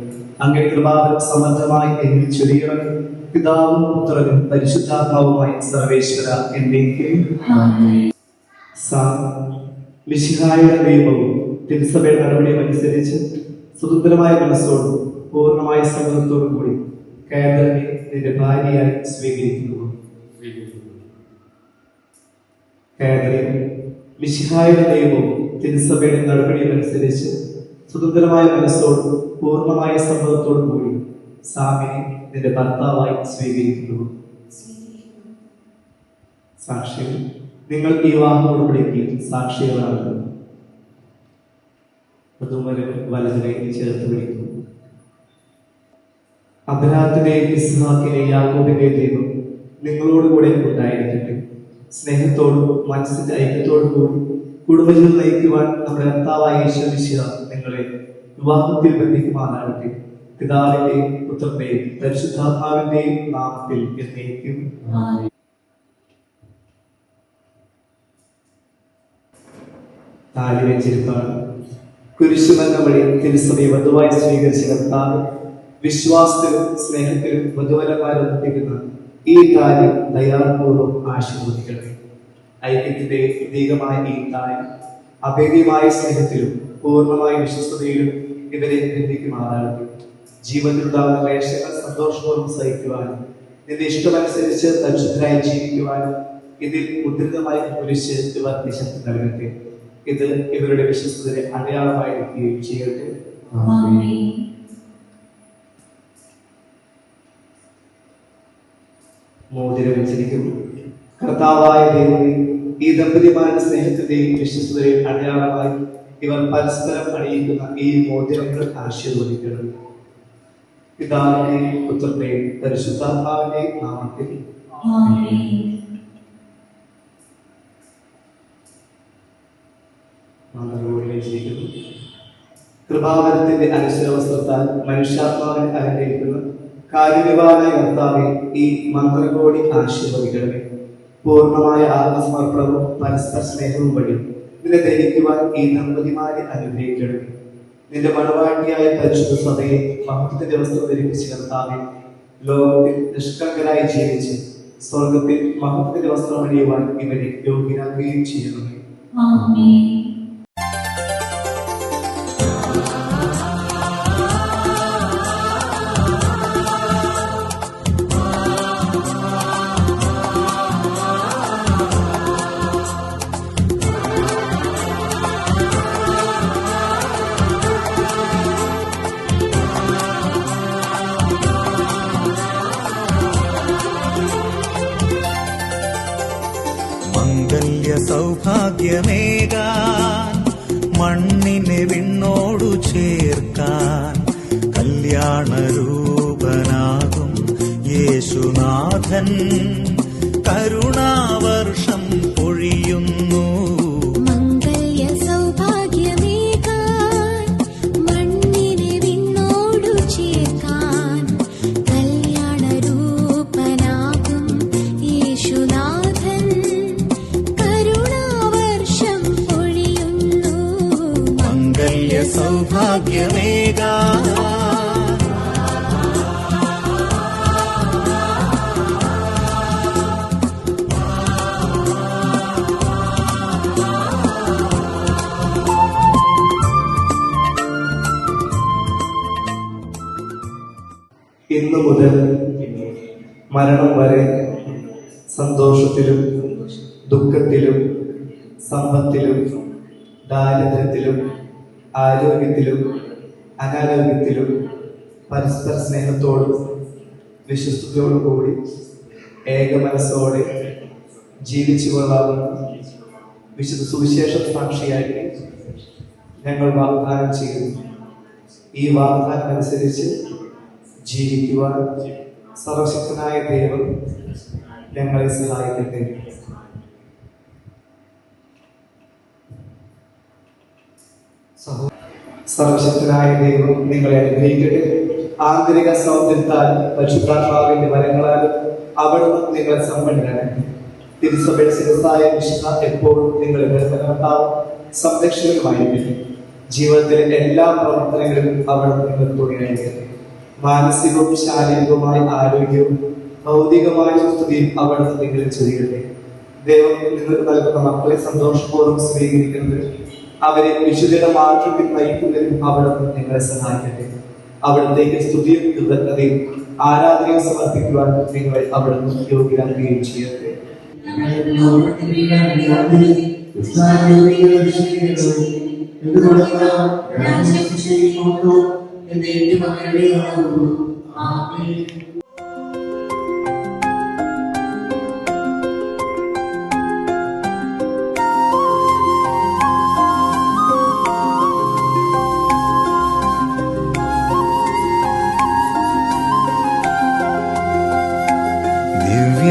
അങ്ങയുടെ കൃപാവരം സമർത്ഥമായി എന്നിൽ ചൊരിയണമേ. പിതാവും പുത്രനും പരിശുദ്ധാത്മാവുമായി സർവേശ്വര എന്നേക്കും. മിശിഹായുടെ നിയമവും തിരുസഭയുടെ നടപടിയും അനുസരിച്ച് സ്വതന്ത്രമായ മനസ്സോടും പൂർണ്ണമായ സമ്മതത്തോടും കൂടി കാതറിനെ നിന്റെ ഭാര്യയായി സ്വീകരിക്കുന്നു. കാതറിൻ, മിശിഹായുടെ നിയമവും തിരുസഭയുടെ നടപടിയും അനുസരിച്ച് സ്വതന്ത്രമായ മനസ്സോടും പൂർണ്ണമായ സമ്മതത്തോടും കൂടി സാമിനെ നിന്റെ ഭർത്താവായി സ്വീകരിക്കുന്നു. സാക്ഷികൾ, നിങ്ങൾ ഈ വിവാഹത്തോടുകൂടി സാക്ഷികളാണ്. വധുവരൻ വലതിനെ ചേർത്ത് പിടിക്കുന്നു. അബ്രഹാത്തിന്റെയും ഇസ്ഹാക്കിന്റെയും യാക്കോബിന്റെയും ദൈവം നിങ്ങളോടുകൂടെ ഉണ്ടായിരിക്കട്ടെ. സ്നേഹത്തോടും മനസ്സിന്റെ ഐക്യത്തോടും കൂടി കുടുംബജീവിതം നയിക്കുവാൻ നമ്മുടെ കർത്താവായ യേശു മിശിഹ നിങ്ങളെ വിവാഹത്തിൽ ബന്ധിക്കുമാറാകട്ടെ. പിതാവിന്റെയും പുത്രന്റെയും പരിശുദ്ധാത്മാവിന്റെയും നാമത്തിൽ എന്നേക്കും. താലി വെച്ചിരിപ്പാണ്. കുരിശുബന്ധം വഴി തിരുസഭയെ വധുവായി സ്വീകരിച്ച കർത്താവ് വിശ്വാസത്തിലും സ്നേഹത്തിലും വധുവരന്മാരെ ഒന്നിപ്പിക്കുന്ന ഈ കാര്യം ദയാപൂർവ്വം ആശീർവദിക്കട്ടെ. ഐക്യത്തിന്റെ പ്രതീകമായ ഈ താലി അഭേദ്യമായ സ്നേഹത്തിലും പൂർണ്ണമായ വിശ്വസ്തതയിലും ഇവരെ ബന്ധിക്കുമാറാകട്ടെ. ജീവിതത്തിലുണ്ടാകുന്ന ക്ലേശങ്ങൾ സന്തോഷപൂർവ്വം സഹിക്കുവാനും നിന്റെ ഇഷ്ടമനുസരിച്ച് പരിശുദ്ധരായി ജീവിക്കുവാനും ഇതിൽ ഉദ്ധൃതമായി കുരിശ് ഇവർക്ക് ശക്തി നൽകട്ടെ. ഇത് ഇവരുടെ വിശ്വസ്തതയെ അടയാളമായിരിക്കുകയും ചെയ്യട്ടെ. മോതിരം വെച്ചിരിക്കുന്നു. കർത്താവായ ദൈവമേ, ഈ ദമ്പതിമാരുടെ സ്നേഹത്തിന്റെയും വിശ്വസ്തതയും അടയാളമായി ഇവർ പരസ്പരം അണിയിക്കുന്ന ഈ മോതിരങ്ങൾ ആശീർവദിക്കണം. പിതാവിന്റെയും പുത്രന്റെയും പരിശുദ്ധാത്മാവിന്റെയും നാമത്തിൽ. കൃപാവരത്തിന്റെ അനശ്വരവസ്ത്രത്താൽ മനുഷ്യാത്മാവിനെ അലങ്കരിക്കുന്ന കാര്യനിവാനായ കർത്താവെ, ഈ മന്ത്രകോടി ആശീർവദിക്കണമേ. പൂർണ്ണമായ ആത്മസമർപ്പണവും പരസ്പര സ്നേഹവും വഴി നിന്നെ ധരിക്കുവാൻ ഈ ദമ്പതിമാരെ അനുഗ്രഹിക്കണമേ. നിന്റെ മണവാട്ടിയായ പരിശുദ്ധ സഭയെ മഹത്വത്തിന്റെ വസ്ത്രം ധരിപ്പിച്ച കർത്താവെ, ലോകത്തിൽ നിഷ്കളങ്കരായി ജീവിച്ച് സ്വർഗത്തിൽ മഹത്വത്തിന്റെ വസ്ത്രം അണിയുവാൻ ഇവരെ യോഗ്യരാകുകയും ചെയ്യണമേ. സൗഭാഗ്യമേകാൻ മണ്ണിനെ വിണ്ണോടു ചേർക്കാൻ കല്യാണരൂപനാകും യേശുനാഥൻ കരുണാവർഷം പൊഴിയുന്നു. സൗഭാഗ്യമേകാ ഇന്നു മുതൽ മരണം വരെ സന്തോഷത്തിലും ദുഃഖത്തിലും സമ്പത്തിലും ദാരിദ്ര്യത്തിലും ആരോഗ്യത്തിലും അനാരോഗ്യത്തിലും പരസ്പര സ്നേഹത്തോടും വിശ്വസ്തയോടും കൂടി ഏകമനസ്സോടെ ജീവിച്ചു കൊള്ളാവുന്ന വിശുദ്ധ സുവിശേഷ സാക്ഷിയായി ഞങ്ങൾ വാഗ്ദാനം ചെയ്യുന്നു. ഈ വാഗ്ദാനം അനുസരിച്ച് ജീവിക്കുവാൻ സർവശക്തനായ ദൈവം ഞങ്ങളെ സഹായിക്കട്ടെ. സർവശക്തനായ ദൈവം നിങ്ങളെ അനുഗ്രഹിക്കട്ടെ. ആന്തരിക സൗന്ദര്യത്താൽ പരിശുദ്ധാത്മാവിന്റെ വരങ്ങളാൽ അവിടുന്ന് നിങ്ങളെ സമ്പന്നരാകട്ടെ. തിരുസഭയുടെ ശിരസ്സായ വിശുദ്ധ എപ്പോഴും നിങ്ങളെ കർത്താവും സംരക്ഷകരുമായിരിക്കട്ടെ. ജീവിതത്തിലെ എല്ലാ പ്രവർത്തനങ്ങളിലും അവിടുന്ന് നിങ്ങൾക്ക് തുണയായിരിക്കട്ടെ. മാനസികവും ശാരീരികവുമായ ആരോഗ്യവും ഭൗതികമായ സുസ്ഥിതിയും അവിടുന്ന് നിങ്ങളിൽ ചൊരിയട്ടെ. ദൈവം നിങ്ങൾക്ക് നൽകുന്ന മക്കളെ സന്തോഷപൂർവ്വം സ്വീകരിക്കുന്നത്, അവരെ വിശുദ്ധയുടെ മാർഗത്തിൽ നയിക്കുന്നതിനും അവിടുന്ന് നിങ്ങളെ സഹായിക്കട്ടെ. അവിടത്തേക്ക് സ്തുതിയും കൃതജ്ഞതയും ആരാധനയും സമർപ്പിക്കുവാൻ നിങ്ങളെ അവിടുന്ന് യോഗ്യരാക്കുകയും ചെയ്യട്ടെ.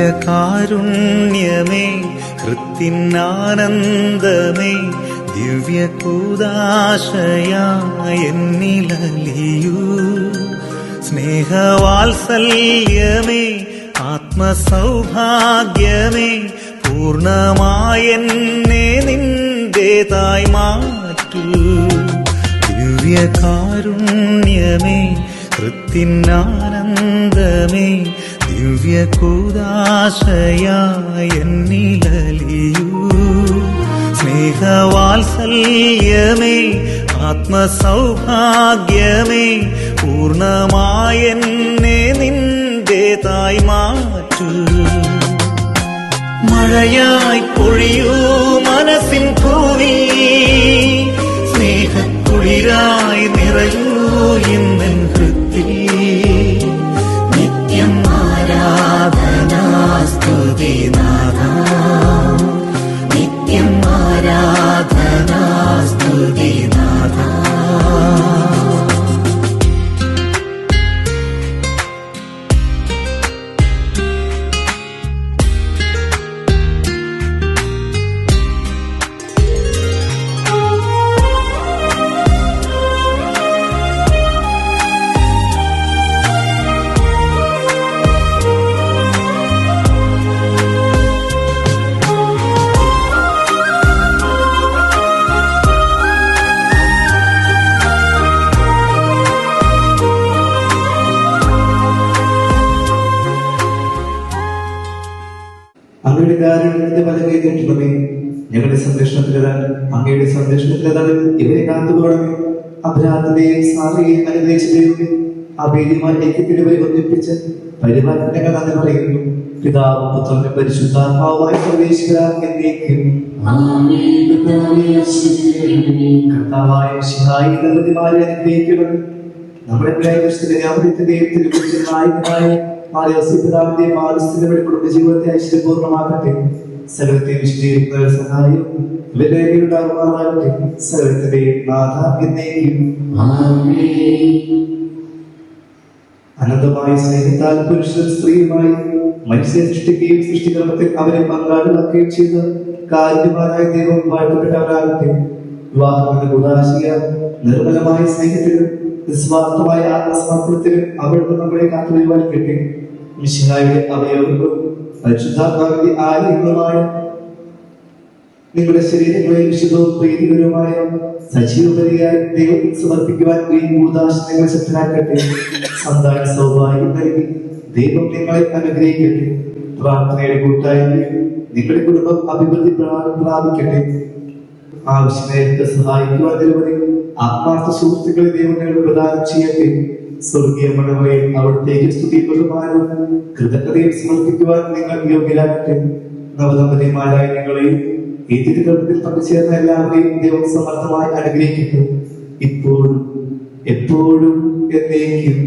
ദിവ്യകാരുണ്യമേ, ഹൃത്തിനാനന്ദമേ, ദിവ്യകൂദാശയായെന്നിലലിയൂ. സ്നേഹവാത്സല്യമേ, ആത്മസൗഭാഗ്യമേ, പൂർണ്ണമായെന്നെ നിന്റേതായി മാറ്റൂ. ദിവ്യകാരുണ്യമേ, ഹൃത്തിനാനന്ദമേ, ദിവ്യകൂദാശയായെന്നിലലിയൂ. സ്നേഹവാത്സല്യമേ, ആത്മസൗഭാഗ്യമേ, പൂർണ്ണമായെന്നെ നിന്റേതായി മാറ്റൂ. മഴയായി പൊഴിയൂ മനസ്സിൻ ഭൂമി, സ്നേഹക്കുളിരായി നിറയൂ ഇന്നെൻ ഹൃത്തിൽ. നിത്യം ആരാധനാസ്തുതി നാഥാ, നിത്യം ആരാധനാസ്തുതി നാഥാ. അങ്ങയുടെ കാരുണ്യത്തിന്റെ വലകൈ നീട്ടണമേ. ഞങ്ങളുടെ സംരക്ഷണത്തിലേതാണ്, അങ്ങയുടെ സംരക്ഷണത്തിലേതാണ് ഇവരെ കാത്തുകൊള്ളണമേ. അപരാധത്തെയും സാറയെയും അനുഗ്രഹിച്ച ദൈവമേ, അഭേദ്യമായ ഐക്യത്തിന് ഇവരെ ഒന്നിപ്പിച്ച് പരിപാലനങ്ങൾ അത് പറയുന്നു. പിതാവും പുത്രനും പരിശുദ്ധാത്മാവുമായ സർവേശ്വരാ എന്നേക്കും. കർത്താവായ മിശിഹായി നിർവൃതിമാരെ അനുഗ്രഹിക്കണമേ. നമ്മുടെ ദൈവത്തിന്റെയും തിരുനായകനായ പിതാവിന്റെയും മാതൃസ്ഥിതിയുടെ കുടുംബജീവിതത്തെ ഐശ്വര്യപൂർണ്ണമാക്കട്ടെ. സകലത്തെ വിശദീകരിക്കുന്ന സഹായം ഇവരുടെ ഉണ്ടാകുമാറാകട്ടെ. സകലത്തിന്റെയും നാഥ എന്നേക്കും. അനന്തമായ സ്നേഹത്താൽ പുരുഷനും സ്ത്രീയുമായി മനുഷ്യ സൃഷ്ടിക്കുകയും സൃഷ്ടിക്രമത്തിൽ അവരെ പങ്കാളിയാക്കുകയും ചെയ്ത കാരുണ്യവാനായ ദൈവം വാഴ്ത്തപ്പെട്ടവരാകട്ടെ. വിവാഹം എന്ന ഉദാശിക നിർമ്മലമായ സ്നേഹത്തിലും നിസ്വാർത്ഥമായ ആത്മസമർപ്പണത്തിലും അവിടുന്ന് നമ്മളെ കാത്തുപരിപാലിക്കട്ടെ. മിശിഹായുടെ അവയവങ്ങൾക്കും പരിശുദ്ധാത്മാവിന്റെ ആലയങ്ങളുമായ നിങ്ങളുടെ ശരീരങ്ങളെ വിശുദ്ധവും പ്രീതികരവുമായ സജീവപരിയായി ദൈവത്തിൽ സമർപ്പിക്കുവാൻ ഈ കൂതാശനങ്ങൾ ശക്തരാക്കട്ടെ. സന്താന സൗഭാഗ്യം നൽകി ദൈവം നിങ്ങളെ അനുഗ്രഹിക്കട്ടെ. പ്രാർത്ഥനയുടെ കൂട്ടായ്മയിൽ നിങ്ങളുടെ കുടുംബം അഭിവൃദ്ധി പ്രാപിക്കട്ടെ. ആവശ്യമേറ്റ സഹായിക്കുവാൻ നിരവധി ആത്മാർത്ഥ സുഹൃത്തുക്കളെ ദൈവം ഞങ്ങൾ പ്രദാനം ചെയ്യട്ടെ. സ്വർഗീയ മണവയെ അവിടുത്തേക്ക് സ്തുതി ബഹുമാനവും കൃതജ്ഞതയും സമർപ്പിക്കുവാൻ നിങ്ങൾ യോഗ്യരാകട്ടെ. നവദമ്പതിമാരായ നിങ്ങളെയും ഈ തിരുക്കർമ്മത്തിൽ പങ്കുചേർന്ന എല്ലാവരെയും ദൈവം സമർത്ഥമായി അനുഗ്രഹിക്കട്ടെ. ഇപ്പോഴും എപ്പോഴും എന്നേക്കും.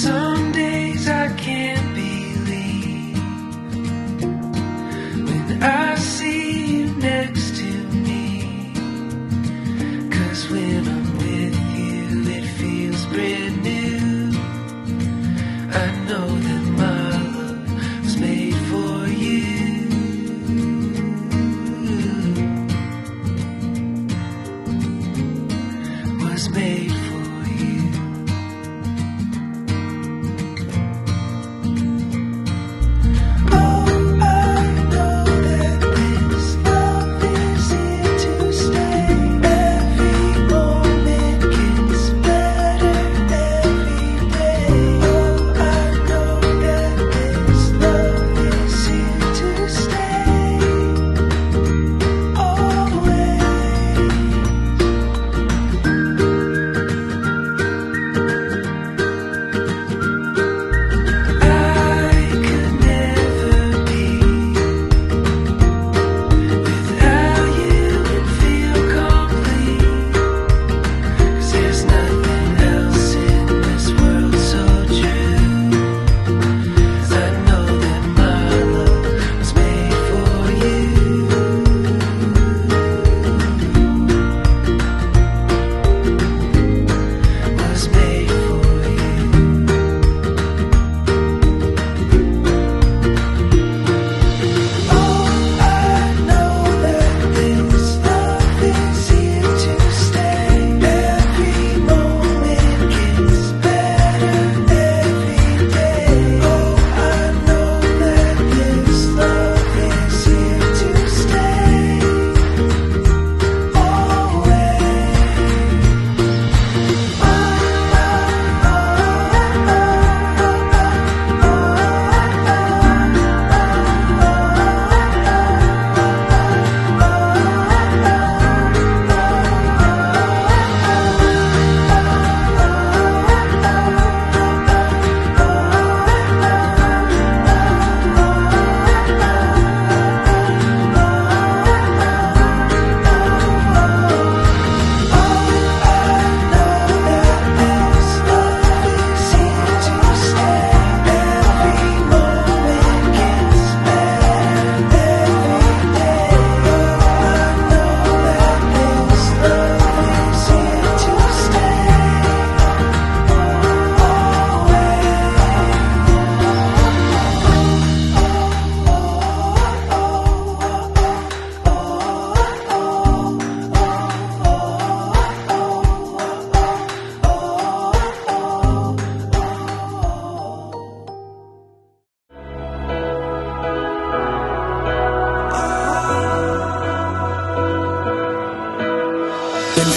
Some days I can't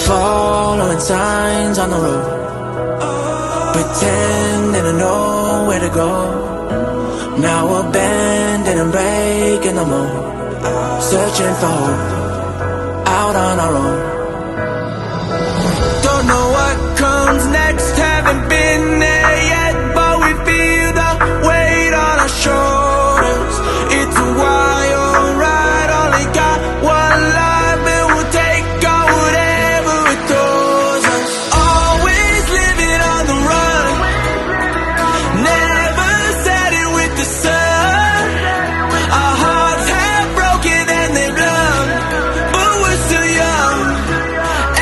following signs on the road, pretending to know where to go. Now we're bending and breaking the mold, searching for hope out on our own. Don't know what comes next, haven't been there yet, but we feel the weight on our shoulders. It's a wild ride, only got one life, and we'll take on whatever it throws us. Always living on the run, never set it with the sun. Our hearts have broken and they've loved, but we're still young,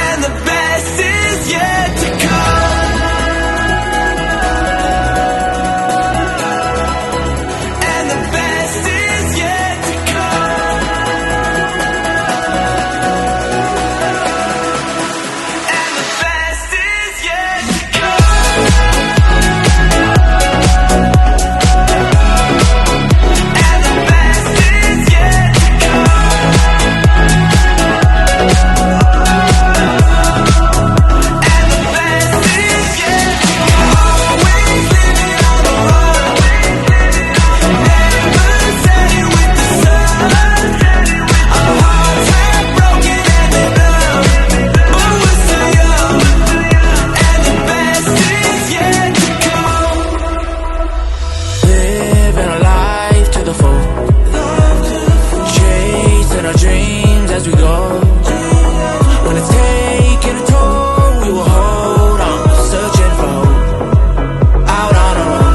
and the best is yet to come. And the best is yet to come. And the best is yet to come. And the best is yet to come. And the best is yet to come. Always living on the run, never set it with the sun. Our hearts have broken and they're numb, but we're still young, and the best is yet to come. Living our life to the full, chasing our dreams as we go. When it's taking a toll, we will hold on, searching for hope out on our own.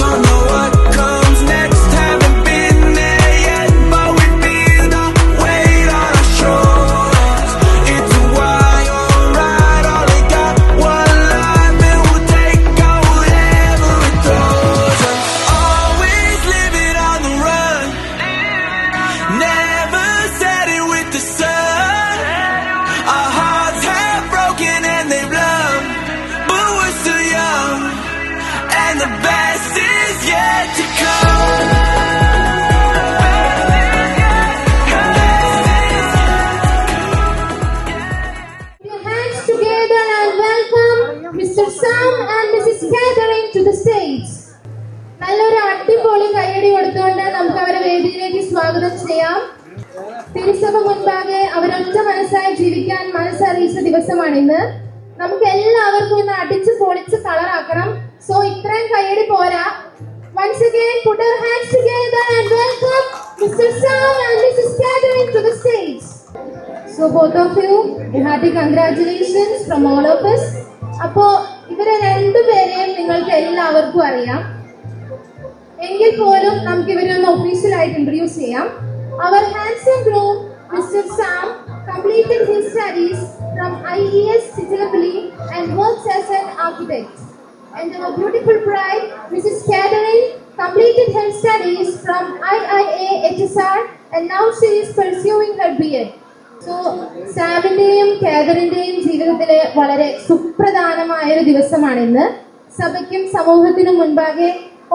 Don't know what comes next, haven't been there yet, but we feel the weight on our shoulders. It's a wild ride, only got one life, and we'll take on whatever it throws us. Always living on the run, never set it with the sun. Our hearts have broken and they've loved, but we're still young, and the best is yet to come. Your hands together and welcome Mr. Sam and Mrs. Catherine to the stage. നല്ലൊരു അടിപൊളി കയ്യടി കൊടുത്തുകൊണ്ട് നമുക്ക് അവരെ വേദിയിലേക്ക് സ്വാഗതം ചെയ്യാം. തിരുസഭ മുൻപാകെ അവരൊറ്റ മനസ്സായി ജീവിക്കാൻ മനസ്സറിയിച്ച ദിവസമാണിന്ന്. നമുക്ക് എല്ലാവർക്കും ഇന്ന് അടിച്ച് പൊളിച്ച് കളറാക്കണം. സോ ഇത്രയും കയ്യടി പോരാ. Once again, put our hands together and welcome Mr. Sam and Mrs. Catherine to the stage. So both of you, a hearty congratulations from all of us. അപ്പോ ഇവരെ രണ്ടുപേരെയും നിങ്ങൾക്ക് എല്ലാവർക്കും അറിയാം. എങ്കിൽ പോലും നമുക്ക് ഇവരെ ഒന്ന് ഒഫീഷ്യലായിട്ട് ഇൻട്രൊഡ്യൂസ് ചെയ്യാം. Our handsome groom, Mr. Sam, completed his studies from IES Titilapalli and works as an architect. And our beautiful bride, Mrs. Catherine, completed her studies from IIA HSR and now she is pursuing her BEd. So, സാമിന്റെയും കാതറിന്റെയും ജീവിതത്തിലെ വളരെ സുപ്രധാനമായ ഒരു ദിവസമാണിന്ന്. സഭയ്ക്കും സമൂഹത്തിനും മുൻപാകെ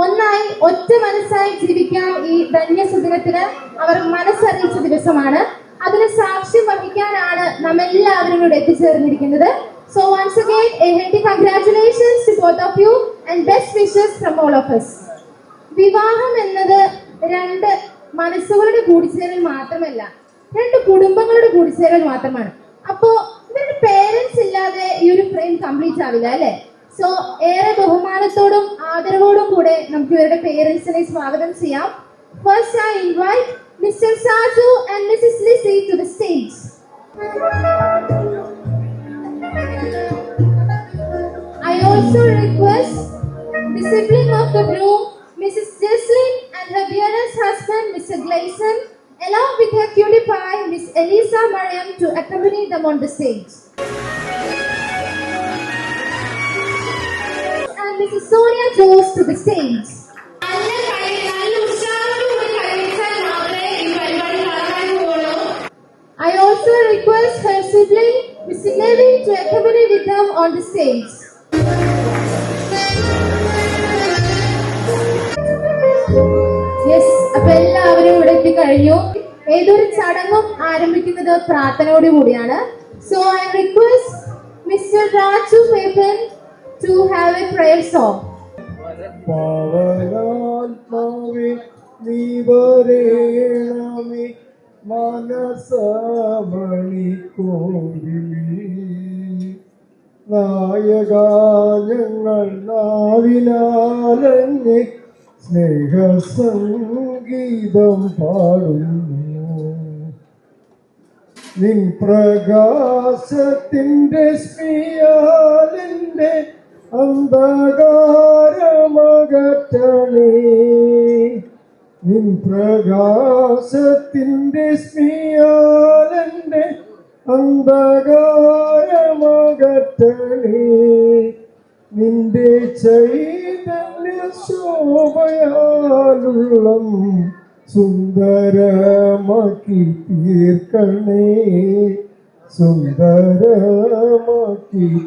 ഒന്നായി ഒറ്റ മനസ്സായി ജീവിക്കാൻ ഈ ധന്യസുദിനത്തിന് അവർ മനസ്സറിയിച്ച ദിവസമാണ്. അതിന് സാക്ഷ്യം വഹിക്കാനാണ് നാം എല്ലാവരും ഇവിടെ എത്തിച്ചേർന്നിരിക്കുന്നത്. So once again, a hearty congratulations to both of you and best wishes from all of us. വിവാഹം എന്നത് രണ്ട് മനസ്സുകളുടെ കൂടിച്ചേരൽ മാത്രമല്ല, രണ്ട് കുടുംബങ്ങളുടെ കൂടിച്ചേരൽ മാത്രമാണ്. അപ്പോ ഇവരുടെ പേരൻസ് ഇല്ലാതെ ഈ ഒരു ഫ്രെയിം കംപ്ലീറ്റ് ആവില്ല അല്ലെ? സോ ഏറെ ബഹുമാനത്തോടും ആദരവോടും കൂടെ നമുക്ക് ഇവരുടെ പേരൻസിനെ സ്വാഗതം ചെയ്യാം. First I invite Mr. Saju and Mrs. Lizzie to the stage. I also request the sibling of the groom, Mrs. Jesslyn, and her dearest husband, Mr. Gleason, along with her cutie pie, Miss Elisa Mariam, to accompany them on the stage. And Mrs. Sonia Jose to the stage. I also request her sibling, Mr. Nevin, to accompany with them on the stage. Yes, അപ്പോൾ എല്ലാവരും ഇവിടെ എത്തിക്കഴിഞ്ഞു. ഏതൊരു ചടങ്ങും ആരംഭിക്കുന്നത് പ്രാർത്ഥനയോടുകൂടിയാണ്. So I request mister Raju Peppan to have a prayer song. പാവനാത്മാവേ നീ വരേണമേ മനസമണിക്കോവിലേ നായകാ ഞങ്ങൾ നാവിനാലങ്ങേ സ്നേഹസംഗീതം പാടുന്നു. നിൻ പ്രകാശത്തിൻ്റെ സ്മിയാലിൻ്റെ അന്ധകാരമകറ്റണേ. നിൻ പ്രകാശത്തിൻ്റെ സ്മിയാലിൻ്റെ അന്ധകാരമകറ്റണേ. നിന്റെ ചൈതന്യ ശോഭയാലുള്ളം സുന്ദരമാക്കി തീർക്കണേ. സുന്ദരമാക്കി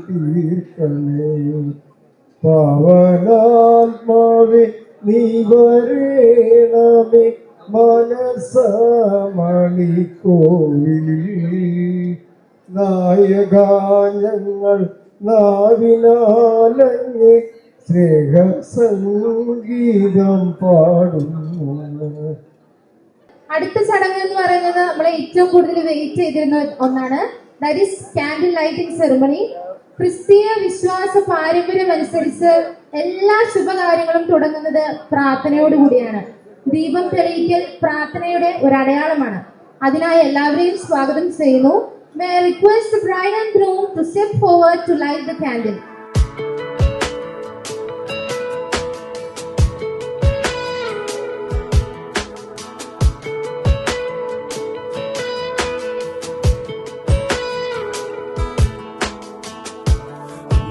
തീർക്കണേ. പാവനാത്മാവേ നീ വരേണമേ മനസമണിക്കോവിലേ നായകാ ഞങ്ങൾ നാവിനാലങ്ങേ സ്നേഹസംഗീതം പാടുന്നു. അടുത്ത ചടങ്ങ് എന്ന് പറയുന്നത് നമ്മളെ ഏറ്റവും കൂടുതൽ വെയിറ്റ് ചെയ്തിരുന്ന ഒന്നാണ്. That is candle lighting ceremony. ക്രിസ്തീയ വിശ്വാസ പാരമ്പര്യം അനുസരിച്ച് എല്ലാ ശുഭകാര്യങ്ങളും തുടങ്ങുന്നത് പ്രാർത്ഥനയോടുകൂടിയാണ്. ദീപം തെളിയിക്കൽ പ്രാർത്ഥനയുടെ ഒരു അടയാളമാണ്. അതിനായി എല്ലാവരെയും സ്വാഗതം ചെയ്യുന്നു. May I request the bride and groom to step forward to light the candle.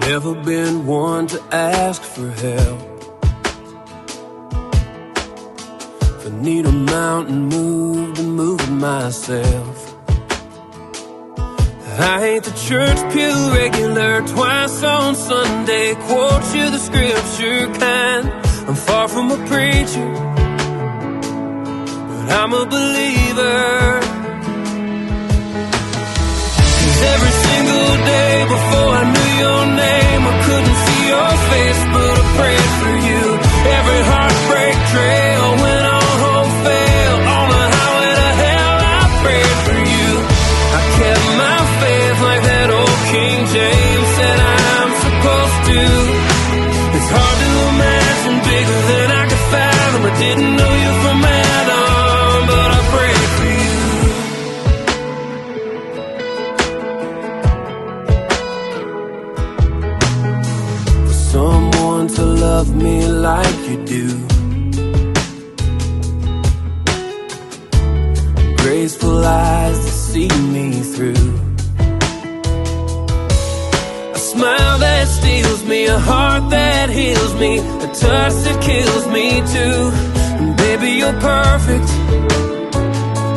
Never been one to ask for help. If I need a mountain moved, to move it myself. I ain't the church pew regular, twice on Sunday, quote you the scripture kind. I'm far from a preacher, but I'm a believer. 'Cause every single day before I knew your name, I couldn't see your face, but I prayed for you. Every heartbreak trail went on hope fail, on the highway to hell I prayed for you. I kept my faith like that old King James said I'm supposed to. It's hard to imagine bigger than I could fathom. I didn't know you from Adam, but I prayed for you. For someone to love me like you do, graceful eyes to see me through, a smile that steals me, a heart that heals me, a touch that kills me too. And baby, you're perfect.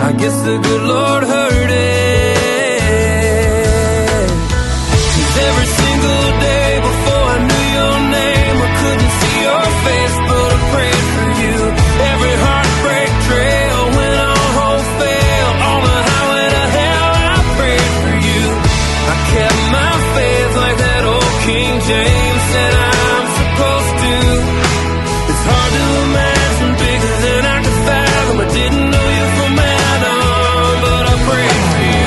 I guess the good Lord heard it. 'Cause every single day before I knew your name, I couldn't see your face, but I prayed for you. Every heartbreak trail went on hope fail, on the highway to hell I prayed for you. I kept my faith like that old King James said I'm supposed to. It's hard to imagine bigger than I could fathom. I didn't know you from Adam, but I prayed for you.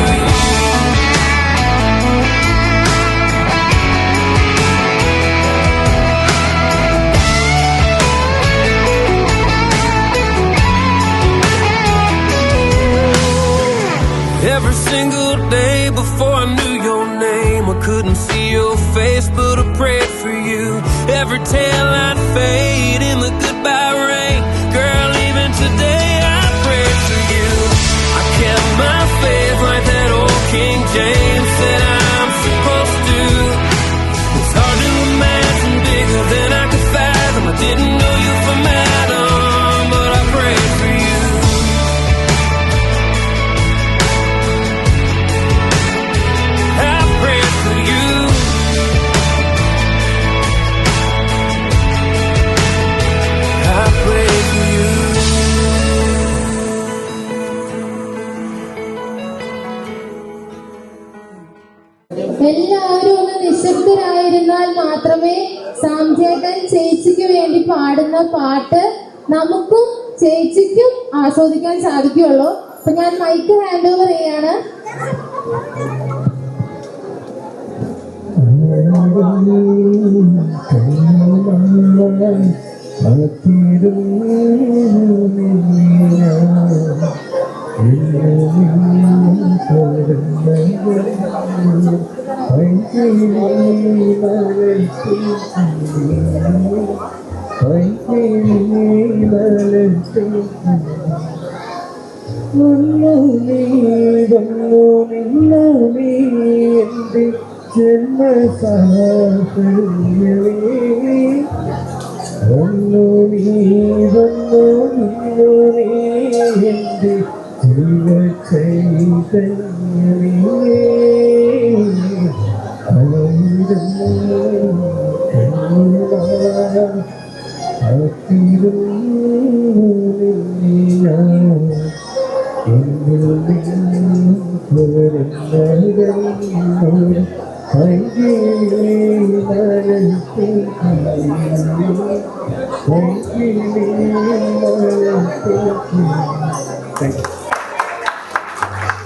Every single day before I knew your name, I couldn't see your face, but I prayed for you. Every tail I'd fade in the goodbye rain, girl, even today I prayed for you. I kept my faith like that old King James said I'm supposed to. It's hard to imagine bigger than I could fathom. I didn't know you from Adam, but I prayed for you. I prayed for you. മാത്രമേ സാംചേട്ടൻ ചേച്ചിക്ക് വേണ്ടി പാടുന്ന പാട്ട് നമുക്കും ചേച്ചിക്കും ആസ്വദിക്കാൻ സാധിക്കുകയുള്ളൂ. അപ്പൊ ഞാൻ മൈക്ക് ഹാൻഡ് ഓവർ ചെയ്യാണ്.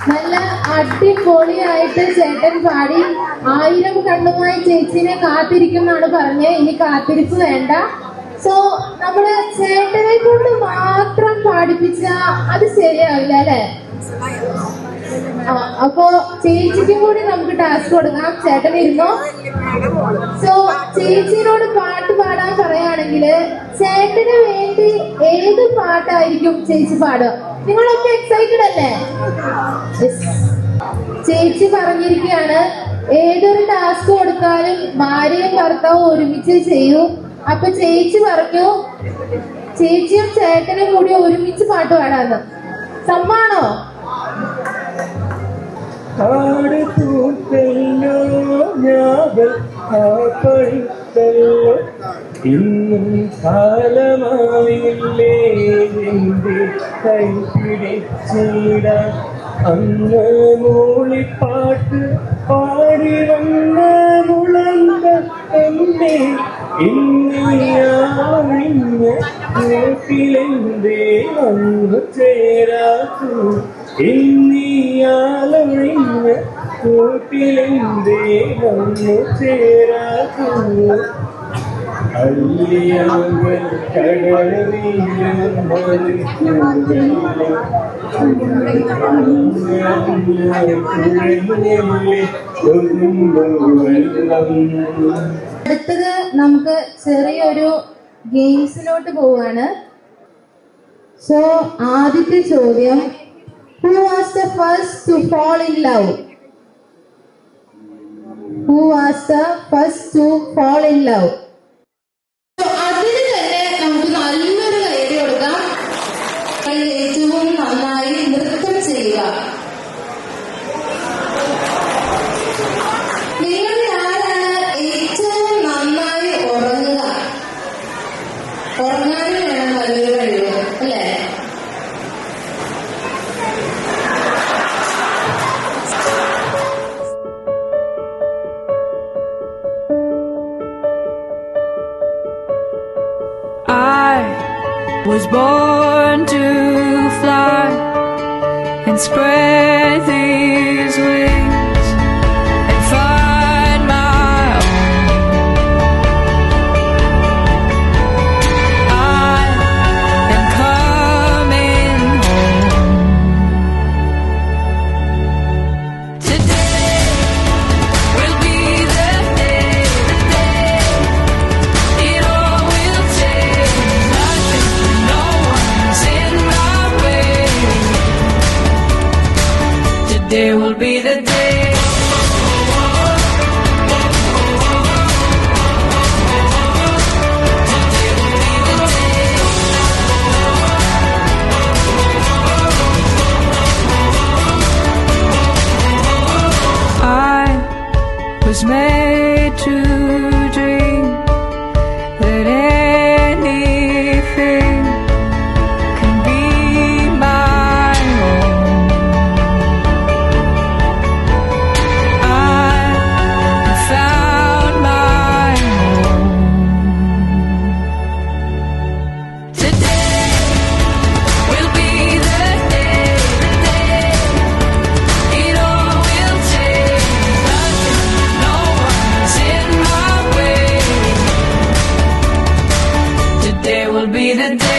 നല്ല അടിപൊളിയായിട്ട് ചേട്ടൻ പാടി. 1000 കണ്ണുമായി ചേച്ചിനെ കാത്തിരിക്കുന്നാണ് പറഞ്ഞത്. ഇനി കാത്തിരിപ്പ് വേണ്ട. സോ നമ്മള് ചേട്ടനെ കൊണ്ട് മാത്രം പാടിപ്പിച്ച അത് ശരിയാവില്ല അല്ലെ? അപ്പോ ചേച്ചിക്കും കൂടി നമുക്ക് ടാസ്ക് കൊടുക്കാം. ചേട്ടൻ ഇരുന്നോ. സോ ചേച്ചിനോട് പാട്ട് പാടാൻ പറയുകയാണെങ്കിൽ ചേട്ടന് വേണ്ടി ഏത് പാട്ടായിരിക്കും ചേച്ചി പാടുക? നിങ്ങളൊക്കെ എക്സൈറ്റഡ് അല്ലേ? ചേച്ചി പറഞ്ഞിരിക്കുകയാണ് ഏതൊരു ടാസ്ക് കൊടുത്താലും ഭാര്യയും ഭർത്താവും ഒരുമിച്ച് ചെയ്യൂ. അപ്പൊ ചേച്ചി പറഞ്ഞു ചേച്ചിയും ചേട്ടനും കൂടി ഒരുമിച്ച് പാട്ട് പാടാന്ന്. സമ്മാണോ? ഇന്നും കാലമാവില്ലേ എന്റെ കൈ പിടിച്ചിട അന്ന് മൂളിപ്പാട്ട് പാടി വന്ന മുളങ്ക എന്നെ ഇന്നിയാവിന്ന് വീട്ടിലെന്തേ വന്നു ചേരാത്തു ഇന്നിയാലൊഴിഞ്ഞ കൂട്ടിലെന്തേ വന്നു ചേരാത്തു അല്ലിയാങ്ങൾ അടുത്തത് നമുക്ക് ചെറിയൊരു ഗെയിംസിലോട്ട് പോവാണ്. സോ ആദ്യത്തെ ചോദ്യം, who was the first to fall in love? Who was the first to fall in love? അതിന് തന്നെ നമുക്ക് നല്ലൊരു കൈയ്യടി കൊടുക്കാം. ഏറ്റവും നന്നായി നൃത്തം ചെയ്യുക. നിങ്ങളിൽ ആരാണ് ഏറ്റവും നന്നായി ഉറങ്ങുക? ഉറങ്ങാനും വേണം നല്ലൊരു കഴിവ് അല്ലേ? I was born to fly and spread these wings and find my own. I am coming home. Today will be the day, it all will change. Nothing, no one's in my way. Today will be the day. I was made to dream that anything can be my own. be the day.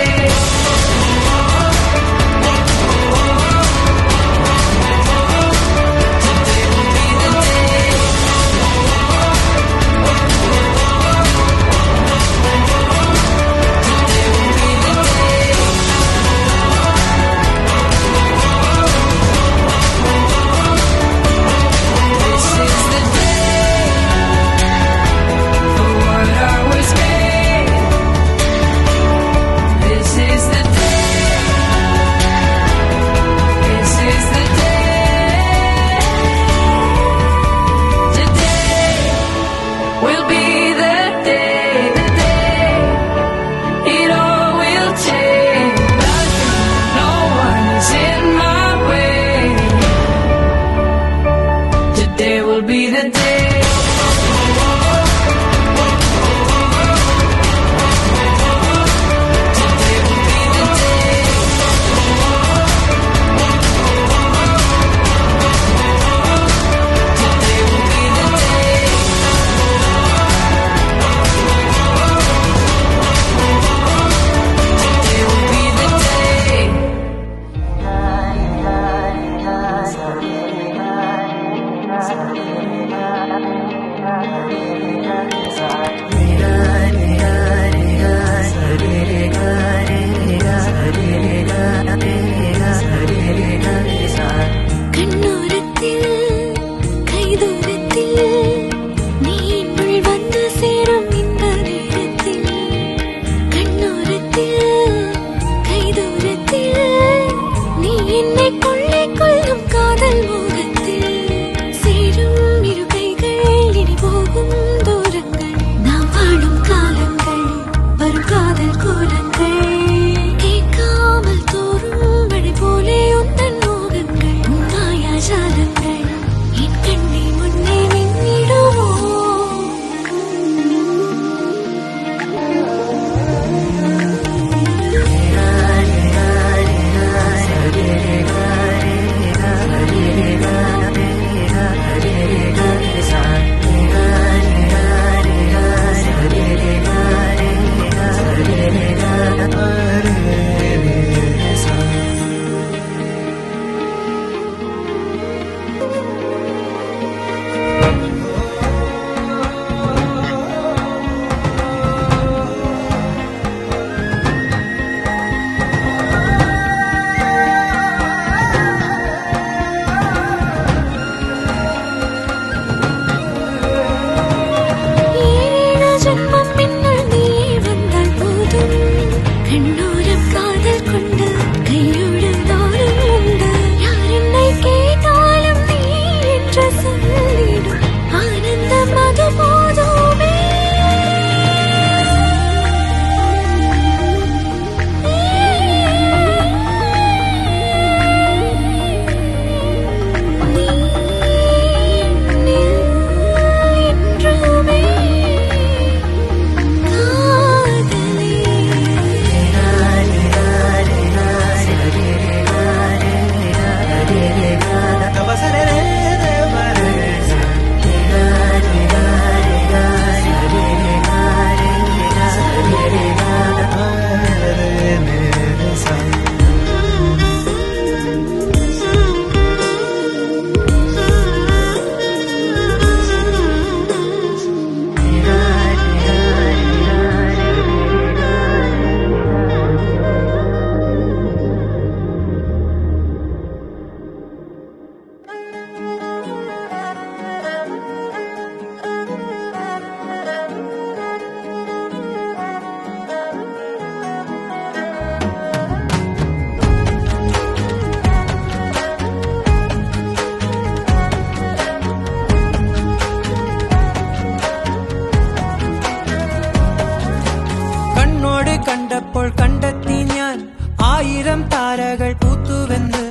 കണ്ടപ്പോൾ കണ്ടെത്തി ഞാൻ 1000 താരകൾ പൂത്തുവെന്ന്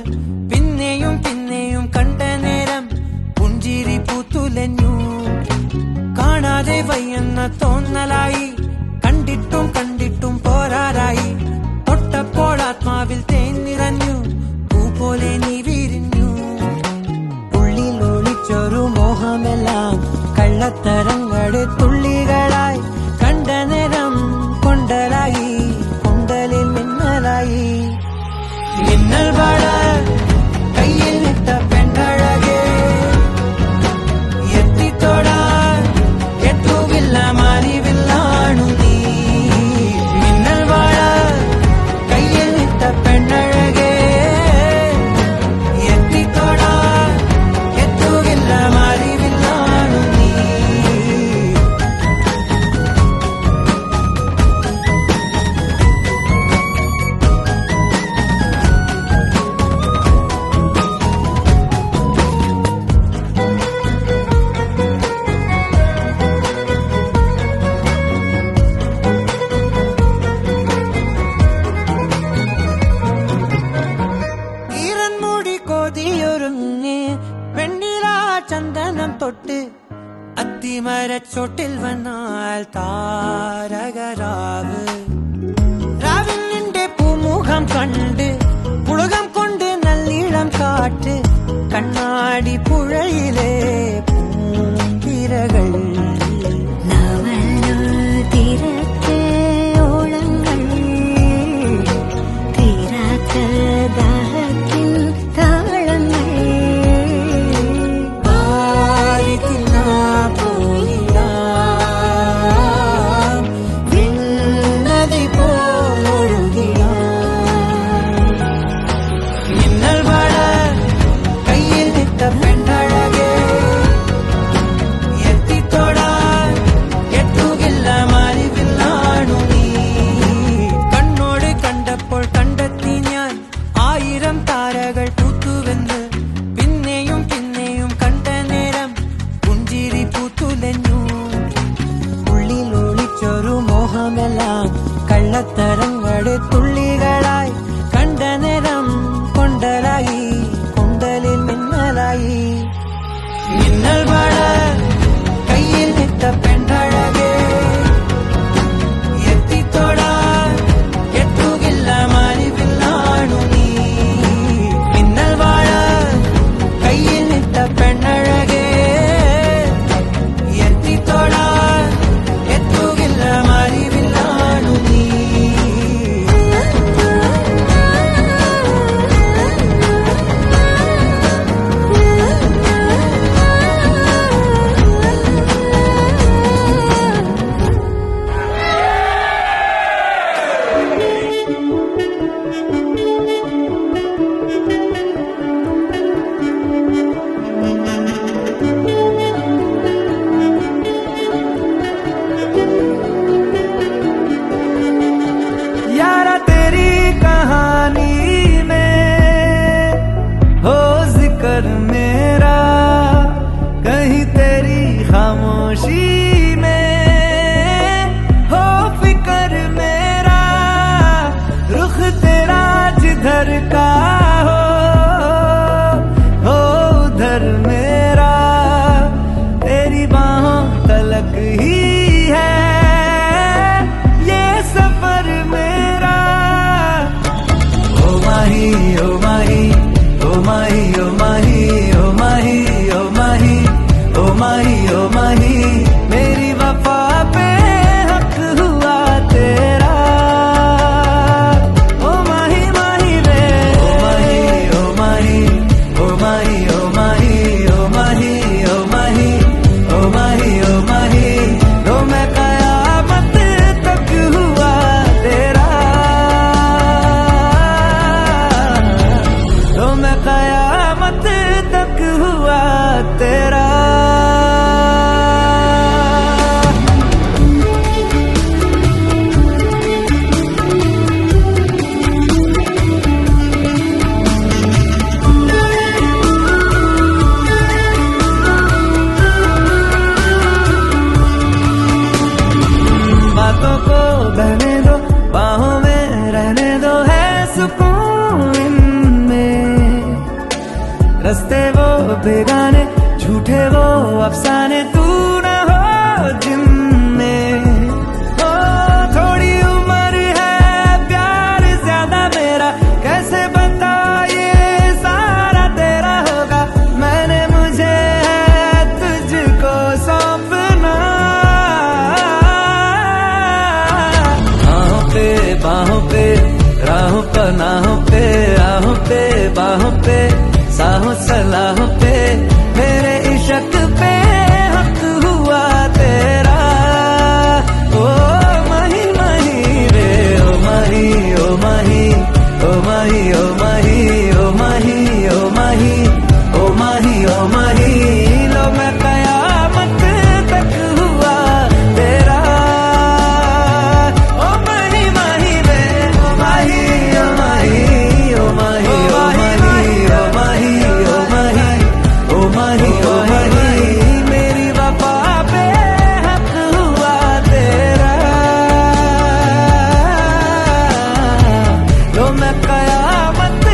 പിന്നെയും പിന്നെയും കണ്ട നേരം പുഞ്ചിരി പൂത്തുലഞ്ഞു കാണാതെ വയ്യെന്ന തോന്നലായി കണ്ടിട്ടും കണ്ടിട്ടും പോരാറായി തൊട്ടപ്പോൾ ആത്മാവിൽ തേൻ നിറഞ്ഞു പൂ പോലെ നീ വിരിഞ്ഞു ഉള്ളിൽ ഒളിച്ചൊരു മോഹമെല്ലാം കള്ളത്തരങ്ങളുടെ തുള്ളികളായി കണ്ട നേരം കൊണ്ടലായി കൊണ്ട ചോട്ടിൽ വന്നാൽ താരകരാവ് രാവിൽ നിന്റെ പൂമുഖം കണ്ട് പുളകം കൊണ്ട് നല്ലീളം കാറ്റ് കണ്ണാടി പുഴയിലെ പൂന്തിരകൾ തീരത്തെ ഓളങ്ങൾ തീരാത്ത ദാഹത്തിൻ താളങ്ങൾ നദി പോലൊഴുകിടാം കയ്യിൽ നിട്ട പെണ്ണഴകേ എത്തിത്തോടാൻ എത്തുകില്ല മാറിവില്ലാണു നീ കണ്ണോട് കണ്ടപ്പോൾ കണ്ടെത്തി ഞാൻ 1000 താരകൾ പൂത്തുവെന്ന് പിന്നെയും പിന്നെയും കണ്ട നേരം പുഞ്ചിരി പൂത്തുലഞ്ഞു ഉള്ളിൽ ഒളിച്ചൊരു മോഹമെല്ലാം കള്ളത്തരങ്ങളുടെ തുള്ളികളായി കണ്ട നേരം കൊണ്ടലായി കൊണ്ടലിൽ മിന്നലായി മിന്നൽ വാഴ കയ്യിൽ നിട്ട പെണ്ണഴകേ എത്തിത്തോടാൻ എത്തുകില്ല മാറിവില്ലാണു നീ മിന്നൽ വാഴ കയ്യിൽ നിട്ട പെണ്ണഴകേ എത്തിത്തോടാൻ എത്തുകില്ല മാറിവില്ലാണു നീ यारा तेरी कहानी में हो जिक्र मेरा कहीं तेरी खामोशी में हो फिक्र मेरा रुख तेरा जिधर का हो उधर मेरा तेरी बाहों तलक ही है ये सफर मेरा ओ माही ओ माही ओ माही ओ माही ओ माही ओ माही ओ माही ओ माही मेरी वफा पे हक हुआ तेरा ओ माही माही रे ओ माही ओ माही ओ माही ओ माही ओ माही ओ माही ओ माही ओ माही रो मैं कयामत तक हुआ तेरा रो मैं कयामत तक हुआ तेरा बातों को बहने दो बाहों में रहने दो है सुकून इनमें रस्ते वो बेगाने झूठे वो अफसाने तू न हो जिनमें ओ थोड़ी उम्र है प्यार ज्यादा मेरा कैसे बता ये सारा तेरा होगा मैंने मुझे है तुझको सौंपना बाहों पे राहों पर नाहों पे आहों पे बाहों पे साहों सलाहों पे मेरे इश्क पे हक हुआ तेरा ओ माही माही रे ओ माही ओ माही ओ माही ओ माही ओ माही ओ माही ओ माही ओ माही लो मैं कयामत तक हुआ तेरा ओ माही माही रे ओ माही ओ माही ओ माही ओ माही ओ माही ओ माही ओ माही ओ माही मेरी वफा पे हक हुआ तेरा लो मैं कयामत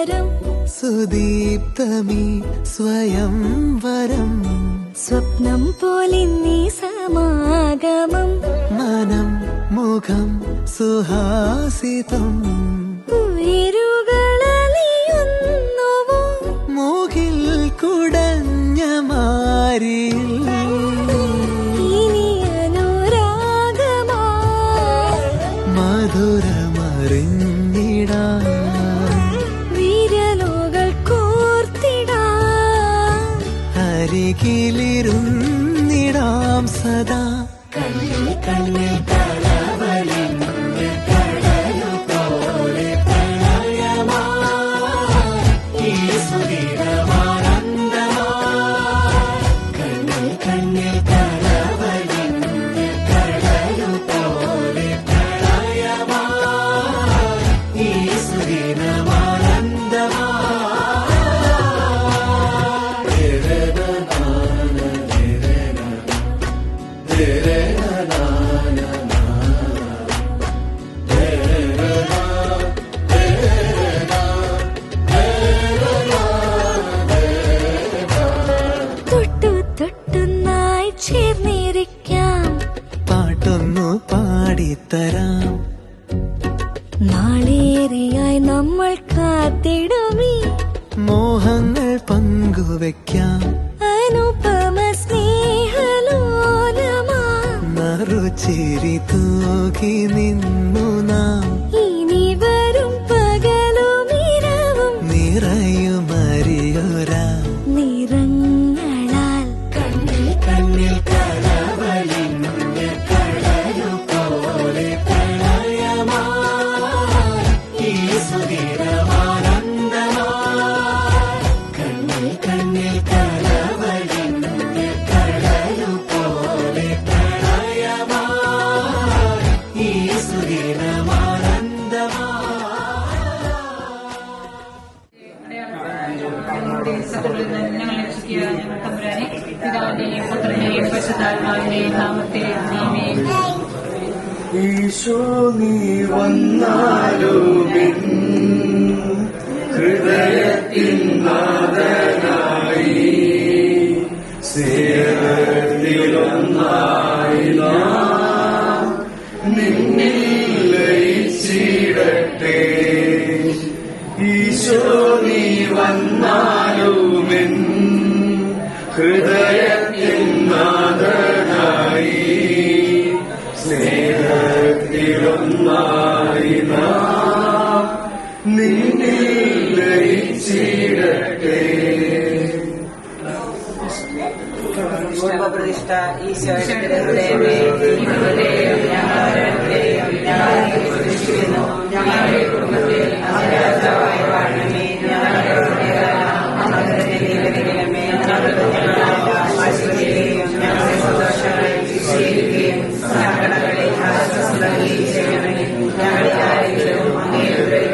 സ്വരം സുദീപ്തമീ സ്വയംവരം സ്വപ്നം പോലെ നീ സമാഗമം മനം മുഖം സുഹാസിതം ഉയരുകളലിയുന്നുവോ മൂകിൽ കുടഞ്ഞ മാരിൽ ഇനി അനുരാഗമാ മധുരമറിഞ്ഞിടാ വിരലുകൾ കോർത്തിടാ അരികിലിരുന്നിടാം സദാ കണ്ണിൽ കണ്ണിൽ കലവലിന്റെ കടലു പോലെ പ്രണയമാ ഈ സുധീരമാനന്ദമാ കണ്ണിൽ കണ്ണിൽ കലവലിന്റെ കടലു പോലെ പ്രണയമാ ഈ സുധീരമാനന്ദമാ തൊട്ടു തൊട്ടുന്നായി ചേർന്നിരിക്കാം പാട്ടൊന്നു പാടിത്തരാം നാളേറെയായി നമ്മൾ കാത്തിടുമീ മോഹങ്ങൾ പങ്കുവെക്കാം അനുപമ സ്നേഹലോലമാ നറുചിരി തൂകി നിന്നു നാം ഇനി വരും പകലും ഇരവും നിറയുമറിയൊരാ നിറങ്ങളാൽ കണ്ണിൽ കണ്ണിൽ കലവലിന്റെ കടലു പോലെ പ്രണയമാ ഈ സുധീരമാനന്ദമാ കണ്ണിൽ കണ്ണിൽ കലവലിന്റെ കടലു പോലെ പ്രണയമാ ഈ സുധീരമാനന്ദമാ ഞങ്ങൾ രക്ഷിക്കുക ഞങ്ങൾ തമ്പുരാനെ പിതാവിന്റെയും പുത്രന്റെയും പരിശുദ്ധാത്മാവിന്റെയും നാമത്തിൽ ആമേൻ. ഈശോ നീ വന്നാലുമിൻ ഹൃദയത്തിൻ നാഥനായി സ്നേഹത്തിലൊന്നായി നാം നിന്നിൽ ലയിച്ചിടട്ടെ ഈശോ നീ വന്നാലുമിൻ ഹൃദയത്തിൻ നാഥനായി സ്നേഹത്തിലൊന്നായി നാം നിന്നിൽ ലയിച്ചിടട്ടെ പ്രതിഷ്ഠ ഈശോയുടെ ഇവരുടെയും ഞങ്ങളുടെയും ഞങ്ങളെ പ്രതിഷ്ഠിക്കുന്നു. ഞങ്ങളുടെ കുടുംബത്തിൽ രാജാവായി വാഴണമേ. ഞങ്ങളുടെ ആശ്വസിക്കുകയും ഞങ്ങളുടെ സന്തോഷങ്ങളെ സ്വീകരിക്കുകയും സങ്കടങ്ങളെ ആശ്വാസം നൽകുകയും ചെയ്യണമേ. ഞങ്ങളുടെ ആരെങ്കിലും അങ്ങേരുടെയും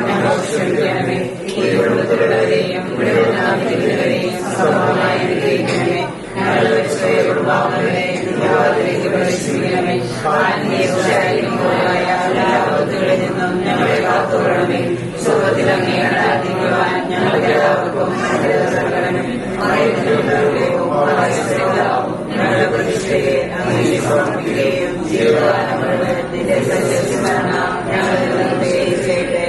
ഞങ്ങൾ ക്ഷമിക്കണമേ. ഈ കുടുംബത്തിലുള്ളവരെയും ഇവിടെ നാമത്തിലുള്ളവരെയും സമൂഹമായി അനുഗ്രഹിക്കണമേ. ഞങ്ങളുടെ പരിശുദ്ധ കുടുംബാംഗങ്ങളെ യാതൊരു പ്രവേശിക്കണമേ. ആത്മീയമായ എല്ലാ ആപത്തുകളിൽ നിന്നും ഞങ്ങളെ കാത്തുകൊള്ളണമേ. സുഖത്തിൽ അങ്ങേ ആരാധിക്കുവാൻ ഞങ്ങൾക്ക് എല്ലാവർക്കും ഞങ്ങളുടെ പ്രതിഷ്ഠയെ അങ്ങേ സമർപ്പിക്കുകയും ജീവിതകാലം മുഴുവൻ നിന്റെ സത്യസ്മരണ ഞങ്ങളിൽ നിർദ്ദേശിച്ച് ചെയ്യട്ടെ.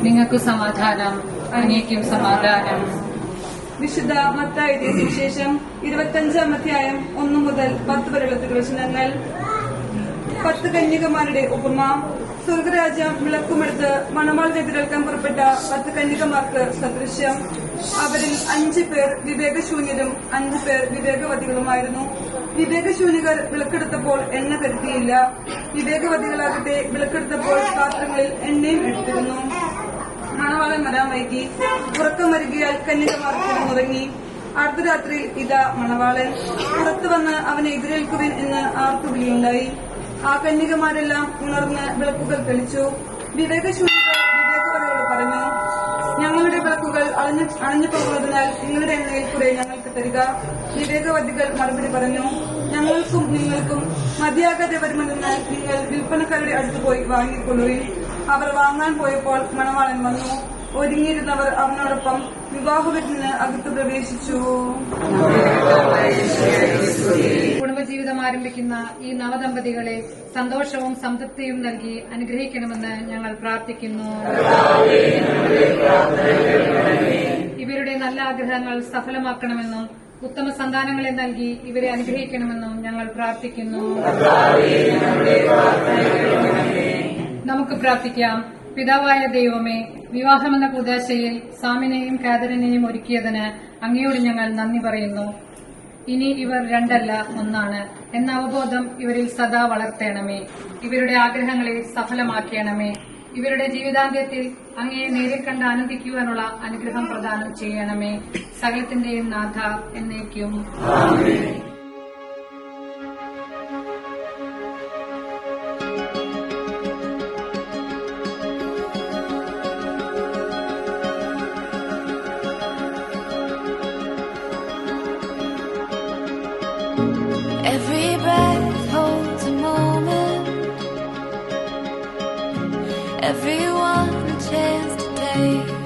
നിങ്ങൾക്ക് സമാധാനം, അങ്ങേക്കും സമാധാനം. വിശുദ്ധ മത്തായി എഴുതിയ സുവിശേഷം 25-ാം അധ്യായം 1 മുതൽ 10 വരെയുള്ള തിരുവചനങ്ങൾ. 10 കന്യകമാരുടെ ഉപമ. സ്വർഗരാജ്യം വിളക്കുമെടുത്ത് മണവാളിനെ എതിരേൽക്കാൻ പുറപ്പെട്ട 10 കന്യകമാർക്ക് സദൃശ്യം. അവരിൽ 5 പേർ വിവേകശൂന്യരും 5 പേർ വിവേകവതികളുമായിരുന്നു. വിവേകശൂന്യർ വിളക്കെടുത്തപ്പോൾ എണ്ണ കരുതിയില്ല. വിവേകവതികളാകട്ടെ വിളക്കെടുത്തപ്പോൾ പാത്രങ്ങളിൽ എണ്ണയും എടുത്തിരുന്നു. മണവാളൻ വരാൻ വൈകി. ഉറക്കം വരികയാൽ കന്യകമാർ കിടന്നുറങ്ങി. അർദ്ധരാത്രി ഇതാ മണവാളൻ. പുറത്തു വന്ന് അവനെ എതിരേൽക്കുവിൻ എന്ന് ആർക്കു വിളിയുണ്ടായി. ആ കന്യകമാരെല്ലാം ഉണർന്ന് വിളക്കുകൾ തെളിച്ചു. വിവേകശൂന്യർ വിവേകവതികളോട് പറഞ്ഞു, ഞങ്ങളുടെ വിളക്കുകൾ അണഞ്ഞു പോകുന്നതിനാൽ നിങ്ങളുടെ എണ്ണയിൽ കുറെ ഞങ്ങൾക്ക് തരിക. വിവേകവതികൾ മറുപടി പറഞ്ഞു, ഞങ്ങൾക്കും നിങ്ങൾക്കും മതിയാകാതെ വരുമെന്നാൽ നിങ്ങൾ വിൽപ്പനക്കാരുടെ അടുത്ത് പോയി വാങ്ങിക്കൊള്ളുവിൻ. അവർ വാങ്ങാൻ പോയപ്പോൾ മണവാളൻ വന്നു. ഒരുങ്ങിയിരുന്നവർ അവനോടൊപ്പം വിവാഹവിരുന്നിന് അകത്ത് പ്രവേശിച്ചു. കുടുംബജീവിതം ആരംഭിക്കുന്ന ഈ നവദമ്പതികളെ സന്തോഷവും സംതൃപ്തിയും നൽകി അനുഗ്രഹിക്കണമെന്ന് ഞങ്ങൾ പ്രാർത്ഥിക്കുന്നു. ഇവരുടെ നല്ല ആഗ്രഹങ്ങൾ സഫലമാക്കണമെന്നും ഉത്തമ സന്താനങ്ങളെ നൽകി ഇവരെ അനുഗ്രഹിക്കണമെന്നും ഞങ്ങൾ പ്രാർത്ഥിക്കുന്നു. നമുക്ക് പ്രാർത്ഥിക്കാം. പിതാവായ ദൈവമേ, വിവാഹമെന്ന കൂദാശയിൽ സാമിനെയും കാതറിനെയും ഒരുക്കിയതിന് അങ്ങയോട് ഞങ്ങൾ നന്ദി പറയുന്നു. ഇനി ഇവർ രണ്ടല്ല ഒന്നാണ് എന്ന അവബോധം ഇവരിൽ സദാ വളർത്തേണമേ. ഇവരുടെ ആഗ്രഹങ്ങളെ സഫലമാക്കണമേ. ഇവരുടെ ജീവിതാന്ത്യത്തിൽ അങ്ങയെ നേരിൽ കണ്ട് ആനന്ദിക്കുവാനുള്ള അനുഗ്രഹം പ്രദാനം ചെയ്യണമേ. സകലത്തിന്റെയും നാഥ എന്നേക്കും. Every breath holds a moment, everyone a chance to take.